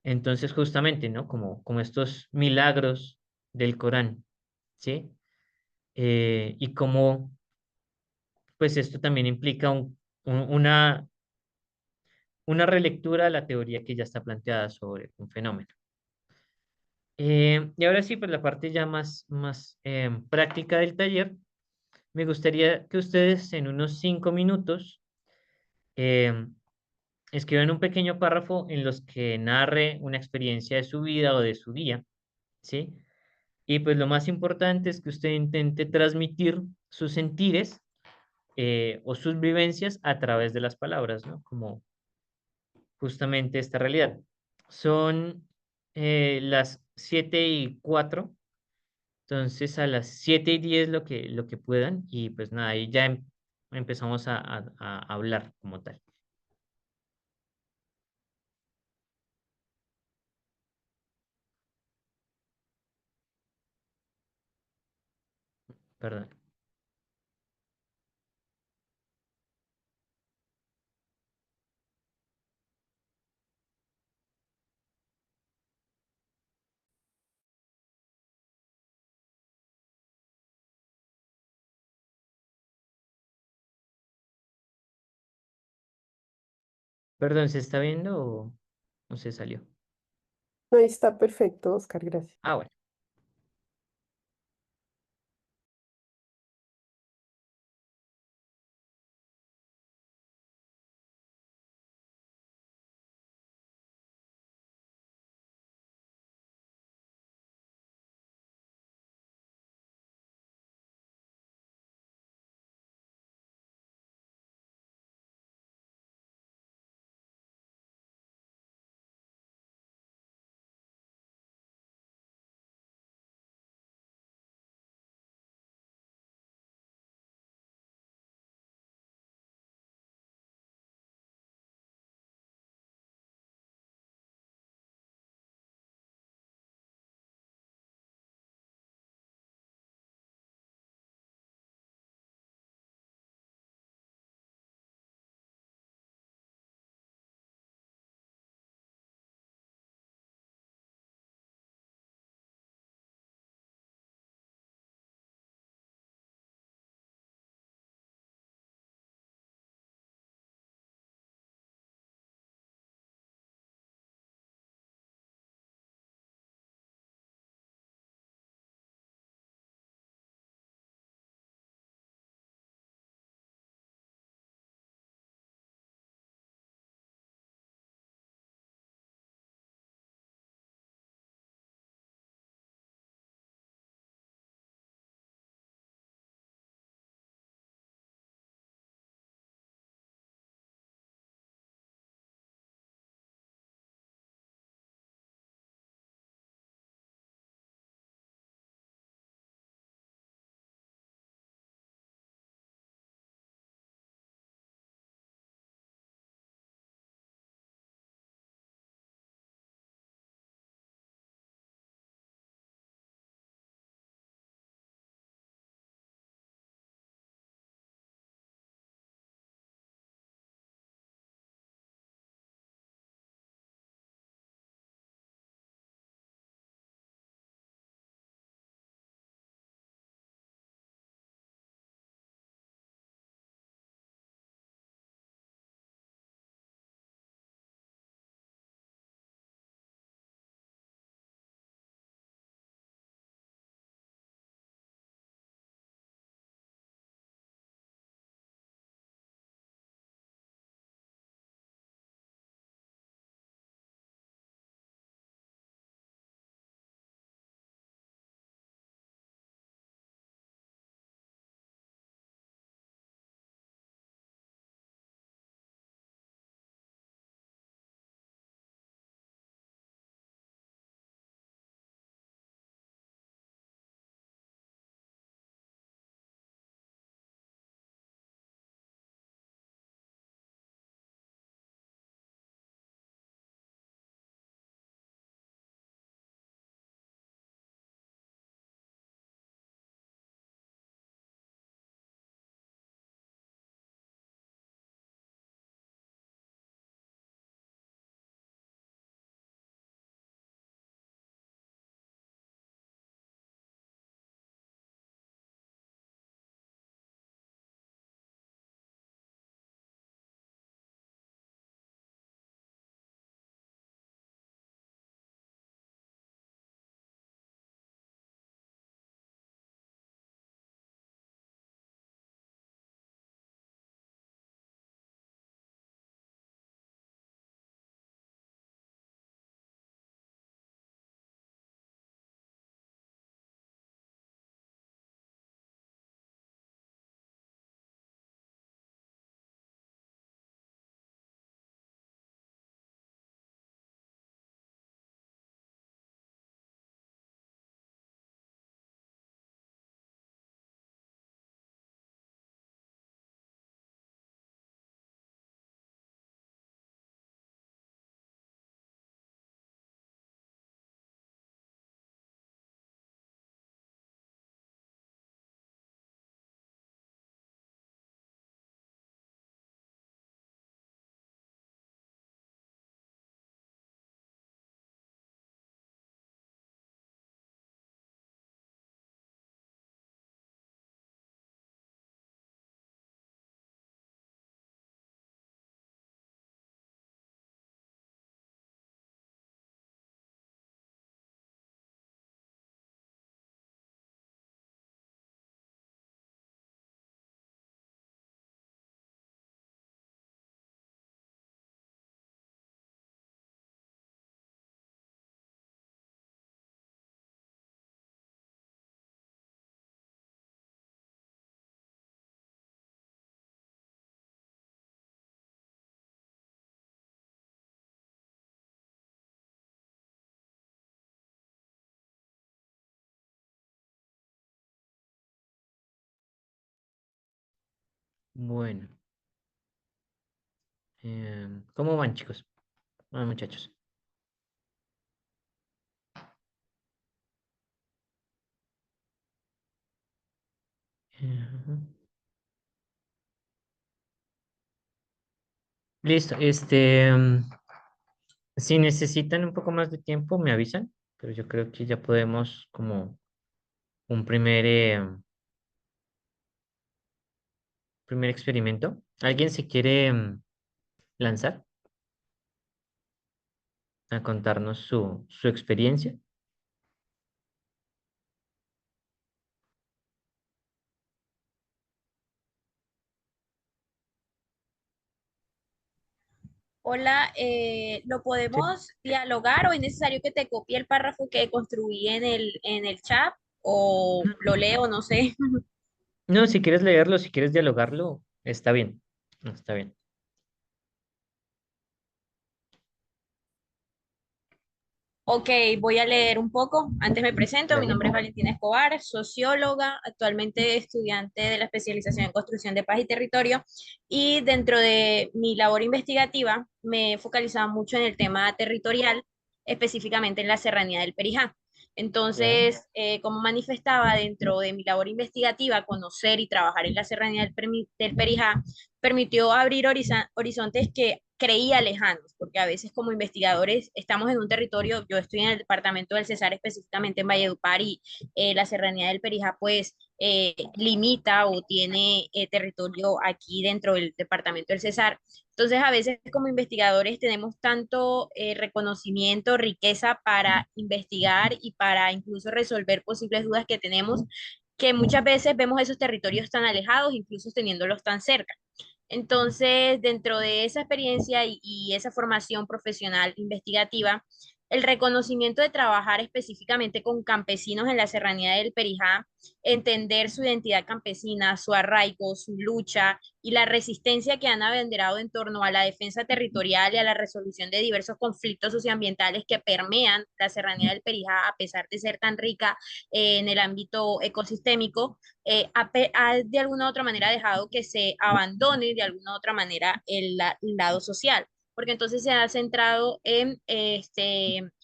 Entonces, justamente, ¿no? Como estos milagros del Corán, ¿sí? Y cómo, pues esto también implica una relectura de la teoría que ya está planteada sobre un fenómeno. Y ahora sí, pues la parte ya más práctica del taller, me gustaría que ustedes en unos 5 minutos eh, escriban un pequeño párrafo en los que narre una experiencia de su vida o de su día, ¿sí? Y pues lo más importante es que usted intente transmitir sus sentires o sus vivencias a través de las palabras, ¿no? Como justamente esta realidad. Son las 7:04, entonces a las 7:10 lo que puedan y pues nada, ahí ya empezamos a hablar como tal. Perdón. Perdón, ¿se está viendo o se salió? Ahí está perfecto, Oscar, gracias. Ah, bueno. Bueno, ¿cómo van, chicos? Bueno, muchachos. Ujú. Listo. Si necesitan un poco más de tiempo, me avisan, pero yo creo que ya podemos como un primer experimento. ¿Alguien se quiere lanzar a contarnos su experiencia? Hola, ¿lo Sí. podemos dialogar o es necesario que te copie el párrafo que construí en el chat o lo leo, no sé? No, si quieres leerlo, si quieres dialogarlo, está bien. No, está bien. Ok, voy a leer un poco. Antes me presento, mi Dale. nombre es Valentina Escobar, socióloga, actualmente estudiante de la especialización en construcción de paz y territorio, y dentro de mi labor investigativa me he focalizado mucho en el tema territorial, específicamente en la serranía del Perijá. Ya. Entonces, como manifestaba dentro de mi labor investigativa, conocer y trabajar en la serranía del Perijá permitió abrir horizontes que creía lejanos, porque a veces como investigadores estamos en un territorio, yo estoy en el departamento del Cesar, específicamente en Valledupar, y la serranía del Perijá pues limita o tiene territorio aquí dentro del departamento del Cesar. Entonces a veces como investigadores tenemos tanto reconocimiento, riqueza para investigar y para incluso resolver posibles dudas que tenemos, que muchas veces vemos esos territorios tan alejados, incluso teniéndolos tan cerca. Entonces, dentro de esa experiencia y esa formación profesional investigativa, el reconocimiento de trabajar específicamente con campesinos en la serranía del Perijá, entender su identidad campesina, su arraigo, su lucha y la resistencia que han abanderado en torno a la defensa territorial y a la resolución de diversos conflictos socioambientales que permean la serranía del Perijá, a pesar de ser tan rica en el ámbito ecosistémico, ha de alguna u otra manera dejado que se abandone de alguna u otra manera el lado social, porque entonces se ha centrado en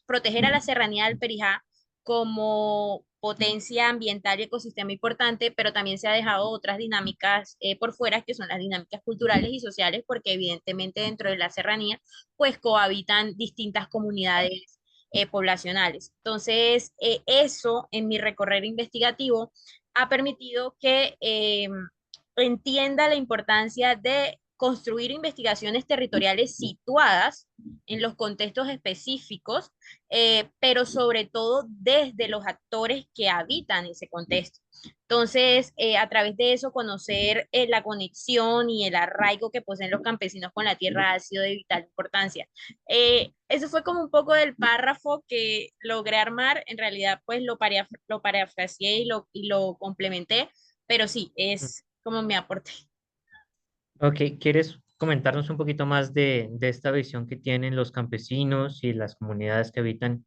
proteger a la serranía del Perijá como potencia ambiental y ecosistema importante, pero también se ha dejado otras dinámicas por fuera, que son las dinámicas culturales y sociales, porque evidentemente dentro de la serranía pues cohabitan distintas comunidades poblacionales. Entonces, eso en mi recorrido investigativo ha permitido que entienda la importancia de construir investigaciones territoriales situadas en los contextos específicos, pero sobre todo desde los actores que habitan ese contexto. Entonces, a través de eso, conocer la conexión y el arraigo que poseen los campesinos con la tierra ha sido de vital importancia. Eso fue como un poco del párrafo que logré armar. En realidad, pues lo parafraseé y lo complementé, pero sí, es como mi aporte. Ok, ¿quieres comentarnos un poquito más de esta visión que tienen los campesinos y las comunidades que habitan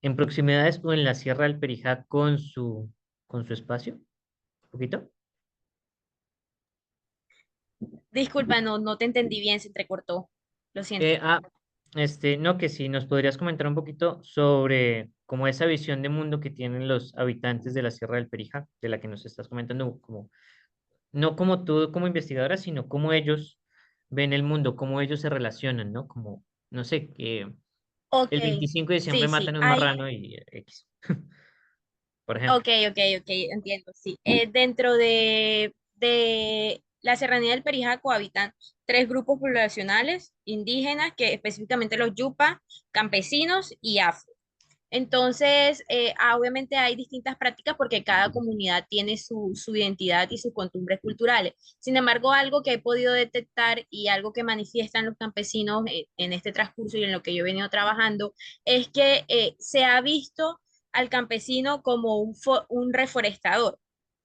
en proximidades o en la Sierra del Perijá con su espacio? ¿Un poquito? Disculpa, no te entendí bien, se entrecortó. Lo siento. Eh, ah, no, que si nos podrías comentar un poquito sobre como esa visión de mundo que tienen los habitantes de la Sierra del Perijá, de la que nos estás comentando, como, no como tú como investigadora, sino cómo ellos ven el mundo, cómo ellos se relacionan, ¿no? Como, no sé, que Ok, el 25 de diciembre sí, sí, matan un hay, marrano y X, por ejemplo. ok, ok, entiendo, sí. Dentro de la Serranía del Perijaco habitan tres grupos poblacionales indígenas, que específicamente los Yupa, campesinos y afro. Entonces, obviamente hay distintas prácticas porque cada comunidad tiene su identidad y sus costumbres culturales. Sin embargo, algo que he podido detectar y algo que manifiestan los campesinos en este transcurso y en lo que yo he venido trabajando es que se ha visto al campesino como un reforestador.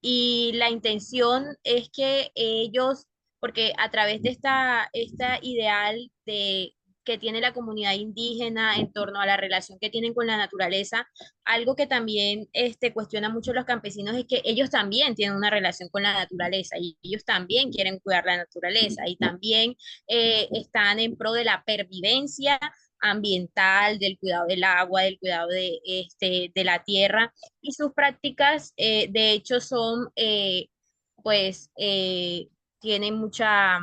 Y la intención es que ellos, porque a través de esta ideal que tiene la comunidad indígena en torno a la relación que tienen con la naturaleza. Algo que también cuestiona mucho los campesinos es que ellos también tienen una relación con la naturaleza y ellos también quieren cuidar la naturaleza y también están en pro de la pervivencia ambiental, del cuidado del agua, del cuidado de la tierra, y sus prácticas de hecho son pues tienen mucha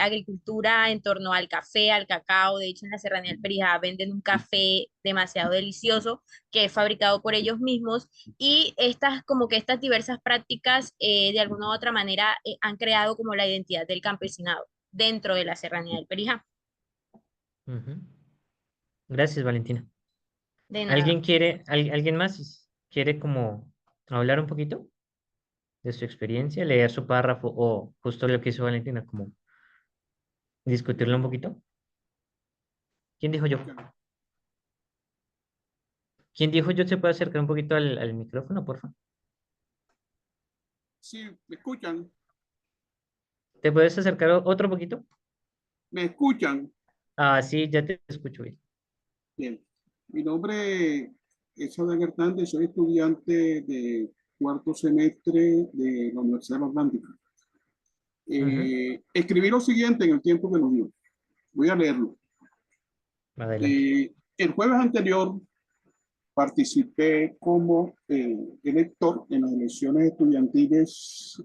agricultura en torno al café, al cacao. De hecho, en la Serranía del Perijá venden un café demasiado delicioso que es fabricado por ellos mismos, y estas, como que estas diversas prácticas, de alguna u otra manera, han creado como la identidad del campesinado dentro de la Serranía del Perijá. Ujú. Gracias, Valentina. De nada. ¿Alguien alguien más quiere como hablar un poquito de su experiencia, leer su párrafo o justo lo que hizo Valentina, como discutirlo un poquito? ¿Quién dijo yo? ¿Quién dijo yo? ¿Se puede acercar un poquito al micrófono, por favor? Sí, me escuchan, ¿Te puedes acercar otro poquito? me escuchan. Ah, sí, ya te escucho bien. Bien, mi nombre es Adán Hernández, soy estudiante de cuarto semestre de la Universidad Atlántica. Ujú. Escribí lo siguiente en el tiempo que nos dio. Voy a leerlo. Adelante. El jueves anterior participé como elector en las elecciones estudiantiles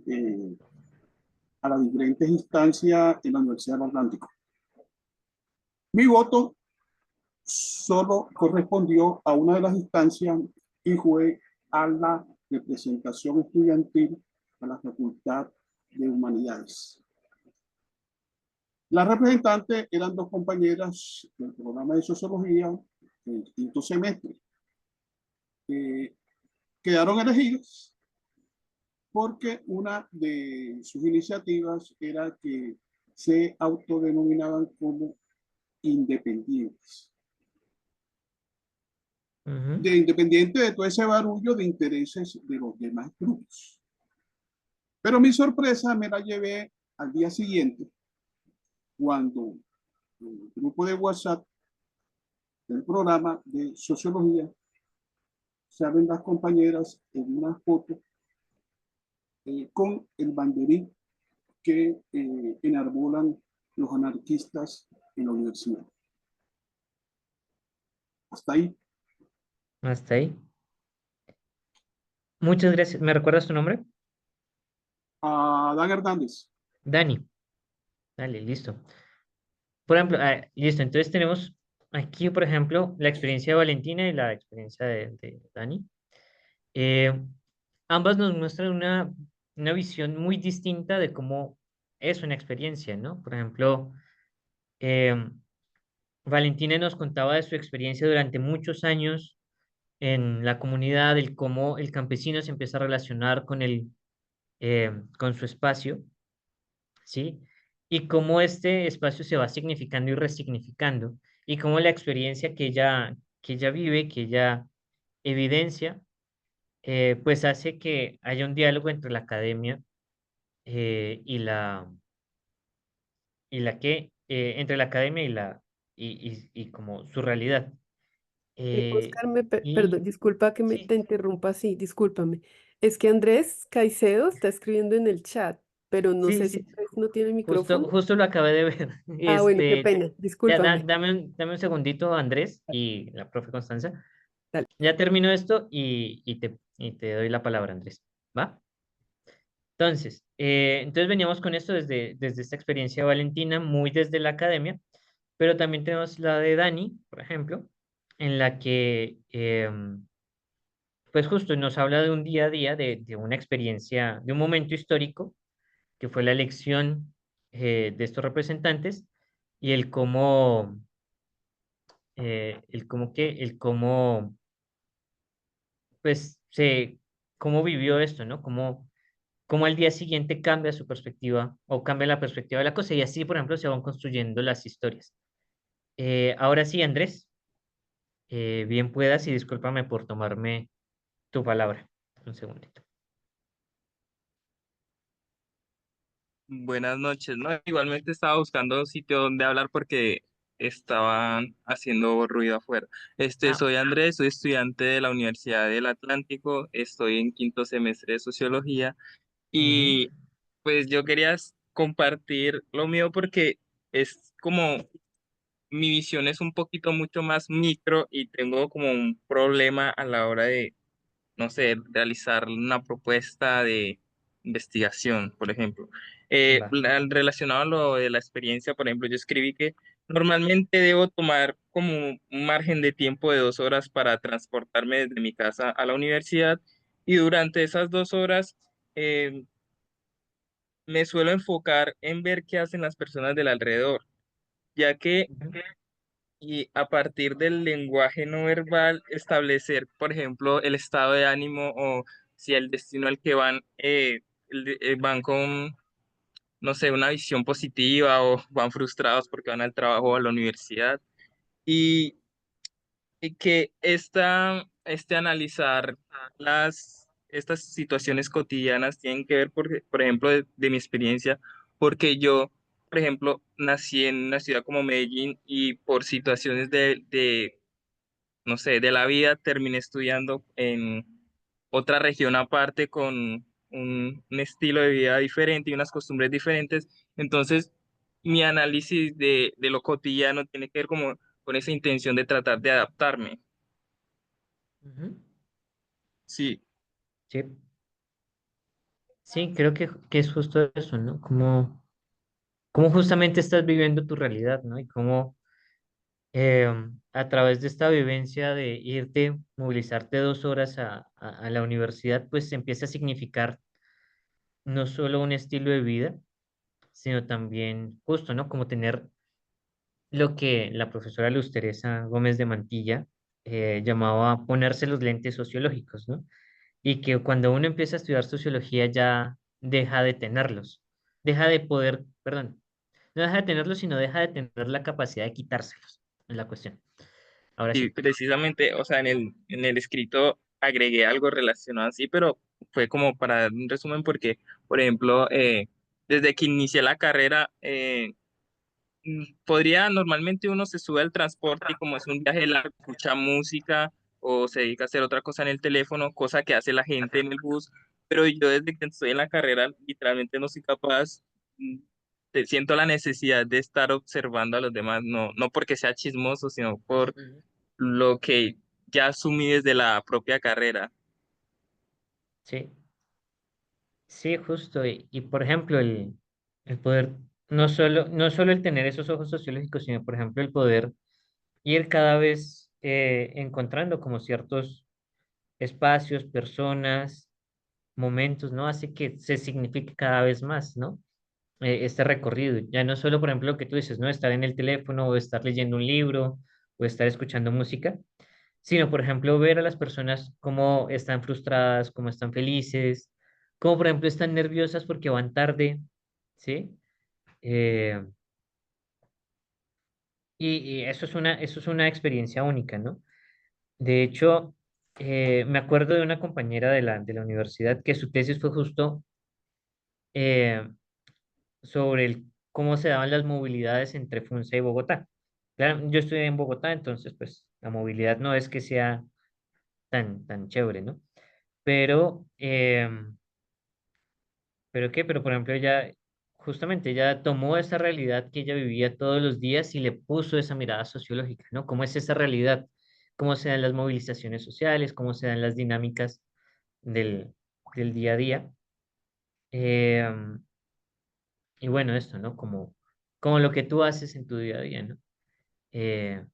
a las diferentes instancias en la Universidad Atlántica. Mi voto solo correspondió a una de las instancias y fue a la representación estudiantil a la Facultad de Humanidades. Las representantes eran dos compañeras del programa de sociología del quinto semestre, que quedaron elegidas porque una de sus iniciativas era que se autodenominaban como independientes. Ujú. De independiente de todo ese barullo de intereses de los demás grupos. Pero mi sorpresa me la llevé al día siguiente, cuando el grupo de WhatsApp del programa de sociología salen las compañeras en una foto con el banderín que enarbolan los anarquistas en la universidad. Hasta ahí. Hasta ahí. Muchas gracias. ¿Me recuerdas tu nombre? Adán Hernández. Dani. Dale, listo. Por ejemplo, listo. Entonces tenemos aquí, por ejemplo, la experiencia de Valentina y la experiencia de Dani. Eh, Ambas nos muestran una visión muy distinta de cómo es una experiencia, ¿no? Por ejemplo, eh, Valentina nos contaba de su experiencia durante muchos años en la comunidad, el cómo el campesino se empieza a relacionar con su espacio, ¿sí? Y cómo este espacio se va significando y resignificando, y cómo la experiencia que ella vive, que ella evidencia, pues hace que haya un diálogo entre la academia y entre la academia y como su realidad. Eh, Oscar, perdón, y disculpa que sí, te interrumpa así, discúlpame. Es que Andrés Caicedo está escribiendo en el chat, pero no sí, sé si sí, Andrés no tiene justo, micrófono. justo lo acabé de ver. Ah, bueno, qué pena, Ya, discúlpame. dame un segundito, Andrés y la profe Constanza. Dale. Ya termino esto y te doy la palabra, Andrés. ¿Va? Entonces veníamos con esto desde esta experiencia de Valentina, muy desde la academia, pero también tenemos la de Dani, por ejemplo, en la que, pues justo nos habla de un día a día, de una experiencia, de un momento histórico, que fue la elección de estos representantes y el cómo, pues, cómo vivió esto, ¿no? Cómo al día siguiente cambia su perspectiva o cambia la perspectiva de la cosa y así, por ejemplo, se van construyendo las historias. Ahora sí, Andrés, bien puedas y discúlpame por tomarme tu palabra. Un segundito. Buenas noches, ¿no? Igualmente estaba buscando un sitio donde hablar porque estaban haciendo ruido afuera. Soy Andrés, soy estudiante de la Universidad del Atlántico, estoy en quinto semestre de Sociología Ujú. y pues yo quería compartir lo mío porque es como mi visión es un poquito mucho más micro y tengo como un problema a la hora de, no sé, realizar una propuesta de investigación, por ejemplo. Va. Relacionado a lo de la experiencia, por ejemplo, yo escribí que normalmente debo tomar como un margen de tiempo de 2 horas para transportarme desde mi casa a la universidad y durante esas 2 horas eh, me suelo enfocar en ver qué hacen las personas del alrededor, ya que Ujú. y a partir del lenguaje no verbal establecer, por ejemplo, el estado de ánimo o si el destino al que van, van con, no sé, una visión positiva o van frustrados porque van al trabajo o a la universidad. Y, y que analizar estas situaciones cotidianas tienen que ver, por ejemplo, de mi experiencia, porque yo, por ejemplo, nací en una ciudad como Medellín y por situaciones no sé, de la vida, terminé estudiando en otra región aparte con un estilo de vida diferente y unas costumbres diferentes. Entonces, mi análisis de lo cotidiano tiene que ver como con esa intención de tratar de adaptarme. Ujú. Sí, Sí, sí, creo que es justo eso, ¿no? Cómo justamente estás viviendo tu realidad, ¿no? Y cómo a través de esta vivencia de irte, movilizarte 2 horas a la universidad, pues empieza a significar no solo un estilo de vida, sino también justo, ¿no? Como tener lo que la profesora Luz Teresa Gómez de Mantilla llamaba ponerse los lentes sociológicos, ¿no? Y que cuando uno empieza a estudiar sociología ya deja de tenerlos, deja de poder, perdón, no deja de tenerlos, sino deja de tener la capacidad de quitárselos, es la cuestión. Ahora y sí. precisamente, o sea, en el escrito agregué algo relacionado así, pero fue como para dar un resumen porque, por ejemplo, desde que inicié la carrera, normalmente uno se sube al transporte y como es un viaje largo, escucha música o se dedica a hacer otra cosa en el teléfono, cosa que hace la gente en el bus, pero yo desde que estoy en la carrera literalmente no soy capaz, mm, siento la necesidad de estar observando a los demás, no porque sea chismoso, sino por Ujú. lo que ya asumí desde la propia carrera. Sí, sí, justo. Y, por ejemplo, el poder, no solo el tener esos ojos sociológicos, sino por ejemplo el poder ir cada vez encontrando como ciertos espacios, personas, momentos, ¿no? Hace que se signifique cada vez más, ¿no? Este recorrido. Ya no solo, por ejemplo, lo que tú dices, ¿no? Estar en el teléfono o estar leyendo un libro o estar escuchando música, sino, por ejemplo, ver a las personas cómo están frustradas, cómo están felices, cómo, por ejemplo, están nerviosas porque van tarde, ¿sí? Eh, y eso es una experiencia única, ¿no? De hecho, me acuerdo de una compañera de la universidad que su tesis fue justo eh, sobre cómo se daban las movilidades entre Funza y Bogotá. Claro, yo estoy en Bogotá, entonces, pues, la movilidad no es que sea tan chévere, ¿no? Pero, ¿pero qué? Pero, por ejemplo, ella tomó esa realidad que ella vivía todos los días y le puso esa mirada sociológica, ¿no? ¿Cómo es esa realidad? ¿Cómo se dan las movilizaciones sociales? ¿Cómo se dan las dinámicas del, del día a día? Em, y bueno, esto, ¿no? Como lo que tú haces en tu día a día, ¿no? Eh,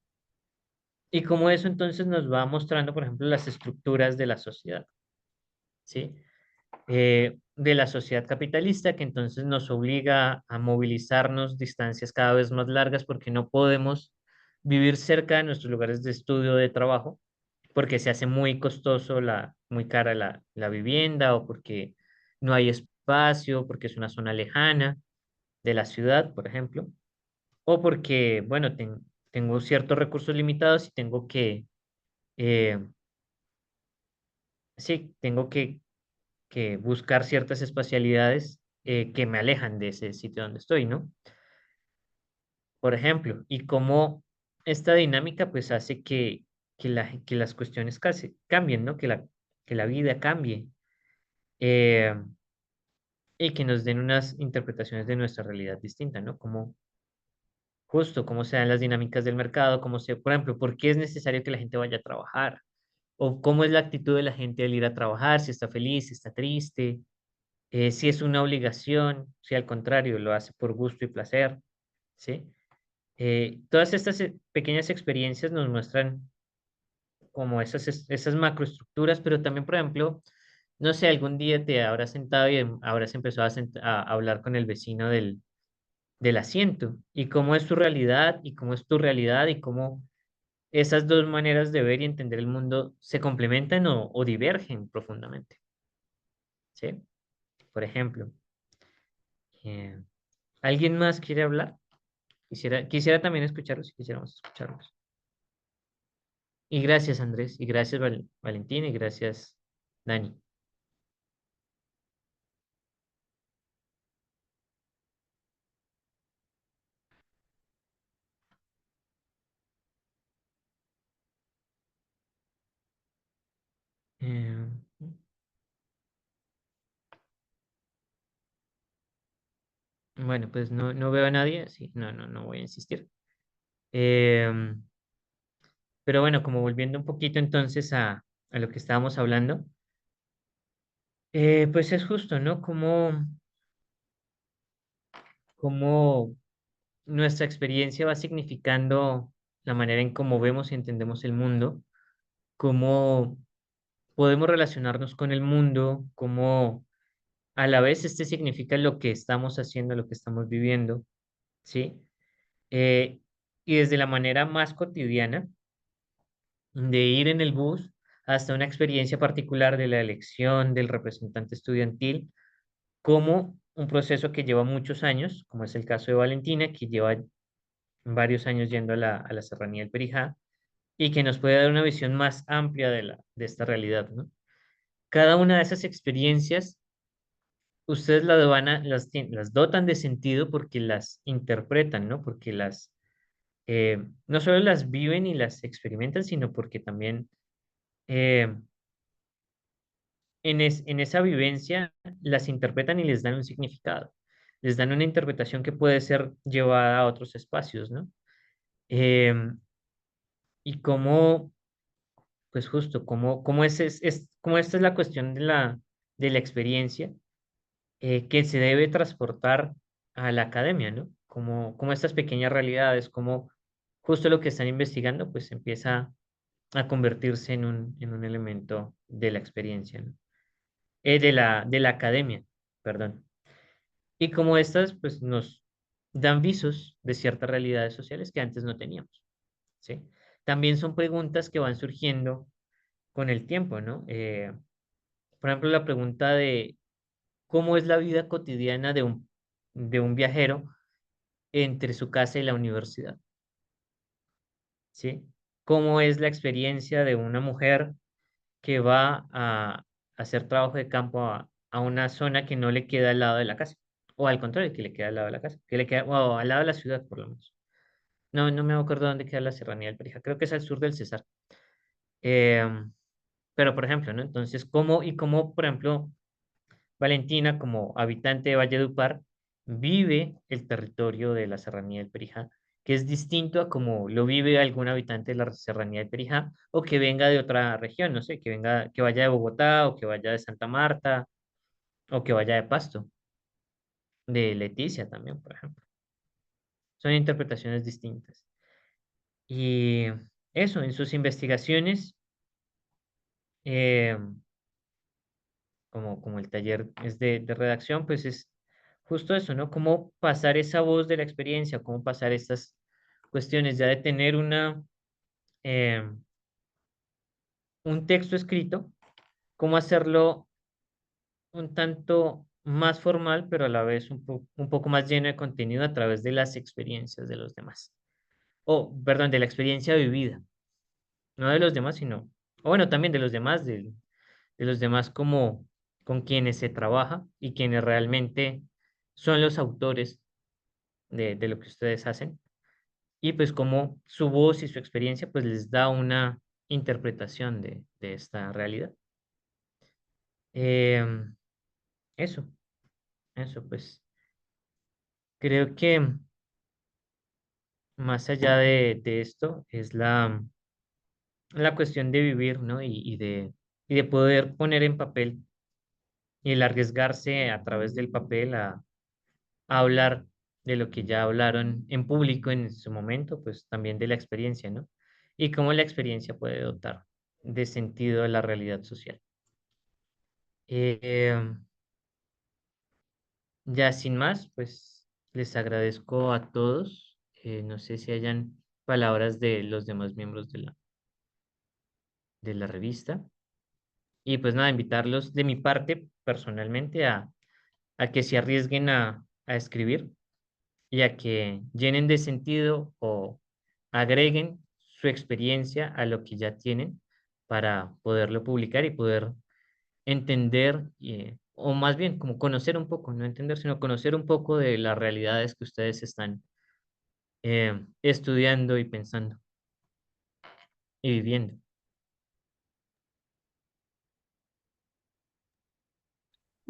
y cómo eso entonces nos va mostrando, por ejemplo, las estructuras de la sociedad, ¿sí? De la sociedad capitalista, que entonces nos obliga a movilizarnos distancias cada vez más largas porque no podemos vivir cerca de nuestros lugares de estudio o de trabajo, porque se hace muy costoso, muy cara la vivienda o porque no hay espacio, porque es una zona lejana de la ciudad, por ejemplo, o porque, bueno, tengo ciertos recursos limitados y eh, sí, tengo que buscar ciertas espacialidades que me alejan de ese sitio donde estoy, ¿no? por ejemplo, y cómo esta dinámica pues hace que las cuestiones cambien, ¿no? Que la vida cambie, eh, y que nos den unas interpretaciones de nuestra realidad distinta, ¿no? Como justo cómo se dan las dinámicas del mercado, por ejemplo, por qué es necesario que la gente vaya a trabajar, o cómo es la actitud de la gente al ir a trabajar, si está feliz, si está triste, si es una obligación, si al contrario lo hace por gusto y placer, ¿sí? Todas estas pequeñas experiencias nos muestran como esas macroestructuras, pero también, por ejemplo, no sé, algún día te habrás sentado y habrás empezado a hablar con el vecino del asiento y cómo es su realidad y cómo es tu realidad y cómo esas dos maneras de ver y entender el mundo se complementan o divergen profundamente, ¿sí? Por ejemplo, eh, ¿alguien más quiere hablar? Quisiera también escucharlos, si quisiéramos escucharlos. Y gracias, Andrés, y gracias, Valentín, y gracias, Dani. Eh, bueno, pues no veo a nadie, sí, no voy a insistir. Em, pero bueno, como volviendo un poquito entonces a lo que estábamos hablando, pues es justo, ¿no? Cómo nuestra experiencia va significando la manera en cómo vemos y entendemos el mundo, cómo podemos relacionarnos con el mundo, cómo a la vez este significa lo que estamos haciendo, lo que estamos viviendo, ¿sí? Eh, y desde la manera más cotidiana de ir en el bus hasta una experiencia particular de la elección del representante estudiantil, como un proceso que lleva muchos años, como es el caso de Valentina, que lleva varios años yendo a la Serranía del Perijá, y que nos puede dar una visión más amplia de esta realidad, ¿no? Cada una de esas experiencias, ustedes las dotan de sentido porque las interpretan, ¿no? Porque no solo las viven y las experimentan, sino porque también eh, en esa vivencia las interpretan y les dan un significado, les dan una interpretación que puede ser llevada a otros espacios, ¿no? Em, y cómo, pues justo, cómo esta es la cuestión de la experiencia, que se debe transportar a la academia, ¿no? Como estas pequeñas realidades, como justo lo que están investigando, pues empieza a convertirse en un elemento de la experiencia, ¿no? De la academia, perdón. Y como estas, pues nos dan visos de ciertas realidades sociales que antes no teníamos, ¿sí? También son preguntas que van surgiendo con el tiempo, ¿no? Por ejemplo, la pregunta de cómo es la vida cotidiana de un viajero entre su casa y la universidad, ¿sí? ¿Cómo es la experiencia de una mujer que va a hacer trabajo de campo a una zona que no le queda al lado de la casa? O al contrario, que le queda al lado de la casa, que le queda, o al lado de la ciudad, por lo menos. No me acuerdo dónde queda la Serranía del Perijá, creo que es al sur del Cesar. Em, pero, por ejemplo, ¿no? Entonces, ¿cómo, por ejemplo, Valentina, como habitante de Valledupar, vive el territorio de la Serranía del Perijá, que es distinto a como lo vive algún habitante de la Serranía del Perijá, o que venga de otra región, no sé, que vaya de Bogotá, o que vaya de Santa Marta, o que vaya de Pasto, de Leticia también, por ejemplo. Son interpretaciones distintas. Y eso, en sus investigaciones, eh, como el taller es de redacción, pues es justo eso, ¿no? Cómo pasar esa voz de la experiencia, cómo pasar estas cuestiones ya de tener eh, un texto escrito, cómo hacerlo un tanto más formal, pero a la vez un poco más lleno de contenido a través de las experiencias de los demás. O, perdón, de la experiencia vivida, no de los demás, o bueno, también de los demás, de los demás como con quienes se trabaja y quienes realmente son los autores de lo que ustedes hacen. y pues cómo su voz y su experiencia pues les da una interpretación de esta realidad. Em, eso, eso pues creo que más allá de esto es la cuestión de vivir, ¿no? Y de poder poner en papel y el arriesgarse a través del papel a hablar de lo que ya hablaron en público en su momento, pues también de la experiencia, ¿no? Y cómo la experiencia puede dotar de sentido a la realidad social. Eh, ya sin más, pues les agradezco a todos. No sé si hayan palabras de los demás miembros de la revista. Y pues nada, invitarlos de mi parte personalmente a que se arriesguen a escribir y a que llenen de sentido o agreguen su experiencia a lo que ya tienen para poderlo publicar y poder entender, o más bien como conocer un poco, no entender, sino conocer un poco de las realidades que ustedes están estudiando y pensando y viviendo.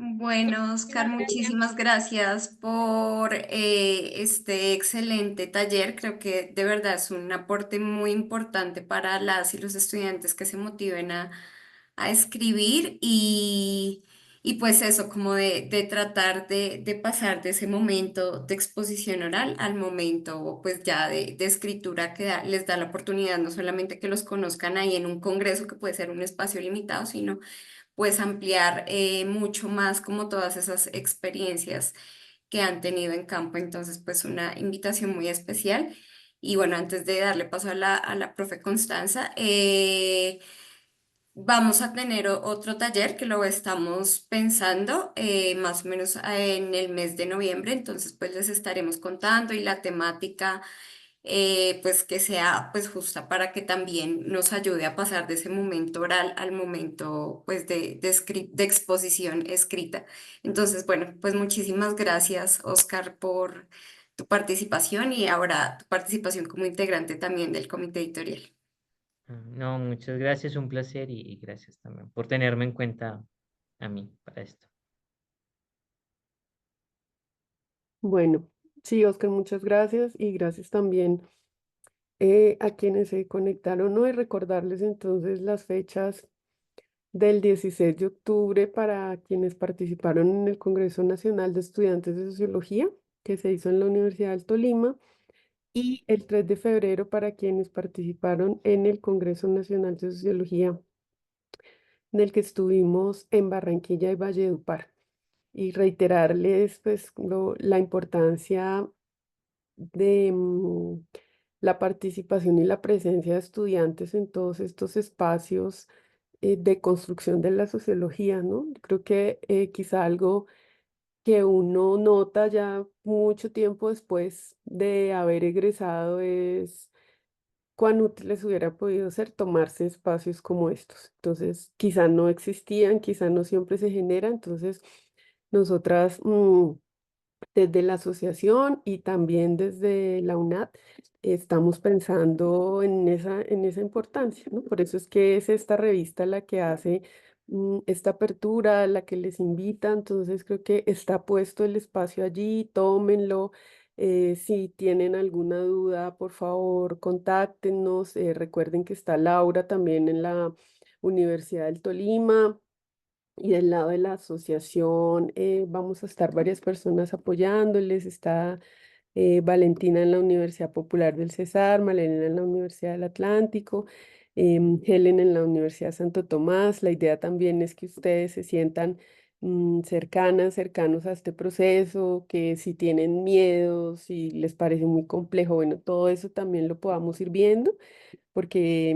Bueno, Oscar, Muchísimas gracias. muchísimas gracias por este excelente taller. Creo que de verdad es un aporte muy importante para las y los estudiantes que se motiven a escribir y pues eso, como de tratar de pasar de ese momento de exposición oral al momento pues ya de escritura que les da la oportunidad no solamente que los conozcan ahí en un congreso que puede ser un espacio limitado, sino pues ampliar mucho más como todas esas experiencias que han tenido en campo. Entonces, pues una invitación muy especial. Y bueno, antes de darle paso a la profe Constanza, vamos a tener otro taller que lo estamos pensando más o menos en el mes de noviembre. Entonces, pues les estaremos contando y la temática pues que sea pues justa para que también nos ayude a pasar de ese momento oral al momento pues de exposición escrita. Entonces, bueno, pues muchísimas gracias, Oscar, por tu participación y ahora tu participación como integrante también del comité editorial. No, muchas gracias, un placer y gracias también por tenerme en cuenta a mí para esto. Bueno, sí, Oscar, muchas gracias y gracias también a quienes se conectaron hoy. Recordarles entonces las fechas del 16 de octubre para quienes participaron en el Congreso Nacional de Estudiantes de Sociología, que se hizo en la Universidad del Tolima, y el 3 de febrero para quienes participaron en el Congreso Nacional de Sociología, en el que estuvimos en Barranquilla y Valledupar. Y reiterarles pues, la importancia de la participación y la presencia de estudiantes en todos estos espacios de construcción de la sociología, ¿no? Creo que quizá algo que uno nota ya mucho tiempo después de haber egresado es cuán útiles hubiera podido ser tomarse espacios como estos. Entonces, quizá no existían, quizá no siempre se genera, entonces nosotras desde la asociación y también desde la UNAD estamos pensando en esa importancia, ¿no? Por eso es que es esta revista la que hace esta apertura, la que les invita, entonces creo que está puesto el espacio allí, tómenlo. Si tienen alguna duda, por favor, contáctenos. Recuerden que está Laura también en la Universidad del Tolima. Y del lado de la asociación vamos a estar varias personas apoyándoles. Está Valentina en la Universidad Popular del Cesar, Malena en la Universidad del Atlántico, Helen en la Universidad Santo Tomás. La idea también es que ustedes se sientan cercanas, cercanos a este proceso, que si tienen miedo, si les parece muy complejo, bueno, todo eso también lo podamos ir viendo porque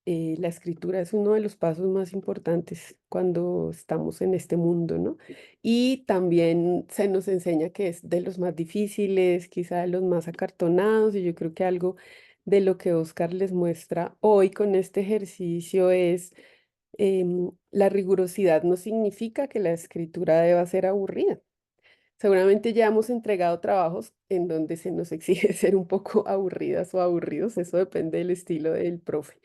la escritura es uno de los pasos más importantes cuando estamos en este mundo, ¿no? Y también se nos enseña que es de los más difíciles, quizá de los más acartonados, y yo creo que algo de lo que Oscar les muestra hoy con este ejercicio es la rigurosidad no significa que la escritura deba ser aburrida. Seguramente ya hemos entregado trabajos en donde se nos exige ser un poco aburridas o aburridos, eso depende del estilo del profe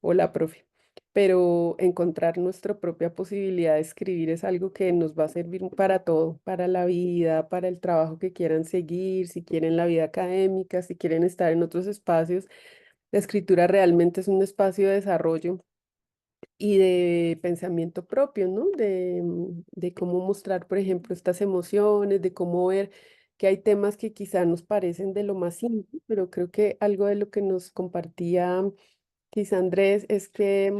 o la profe. Pero encontrar nuestra propia posibilidad de escribir es algo que nos va a servir para todo, para la vida, para el trabajo que quieran seguir, si quieren la vida académica, si quieren estar en otros espacios. La escritura realmente es un espacio de desarrollo y de pensamiento propio, ¿no? De cómo mostrar, por ejemplo, estas emociones, de cómo ver que hay temas que quizá nos parecen de lo más simple, pero creo que algo de lo que nos compartía quizá Andrés es que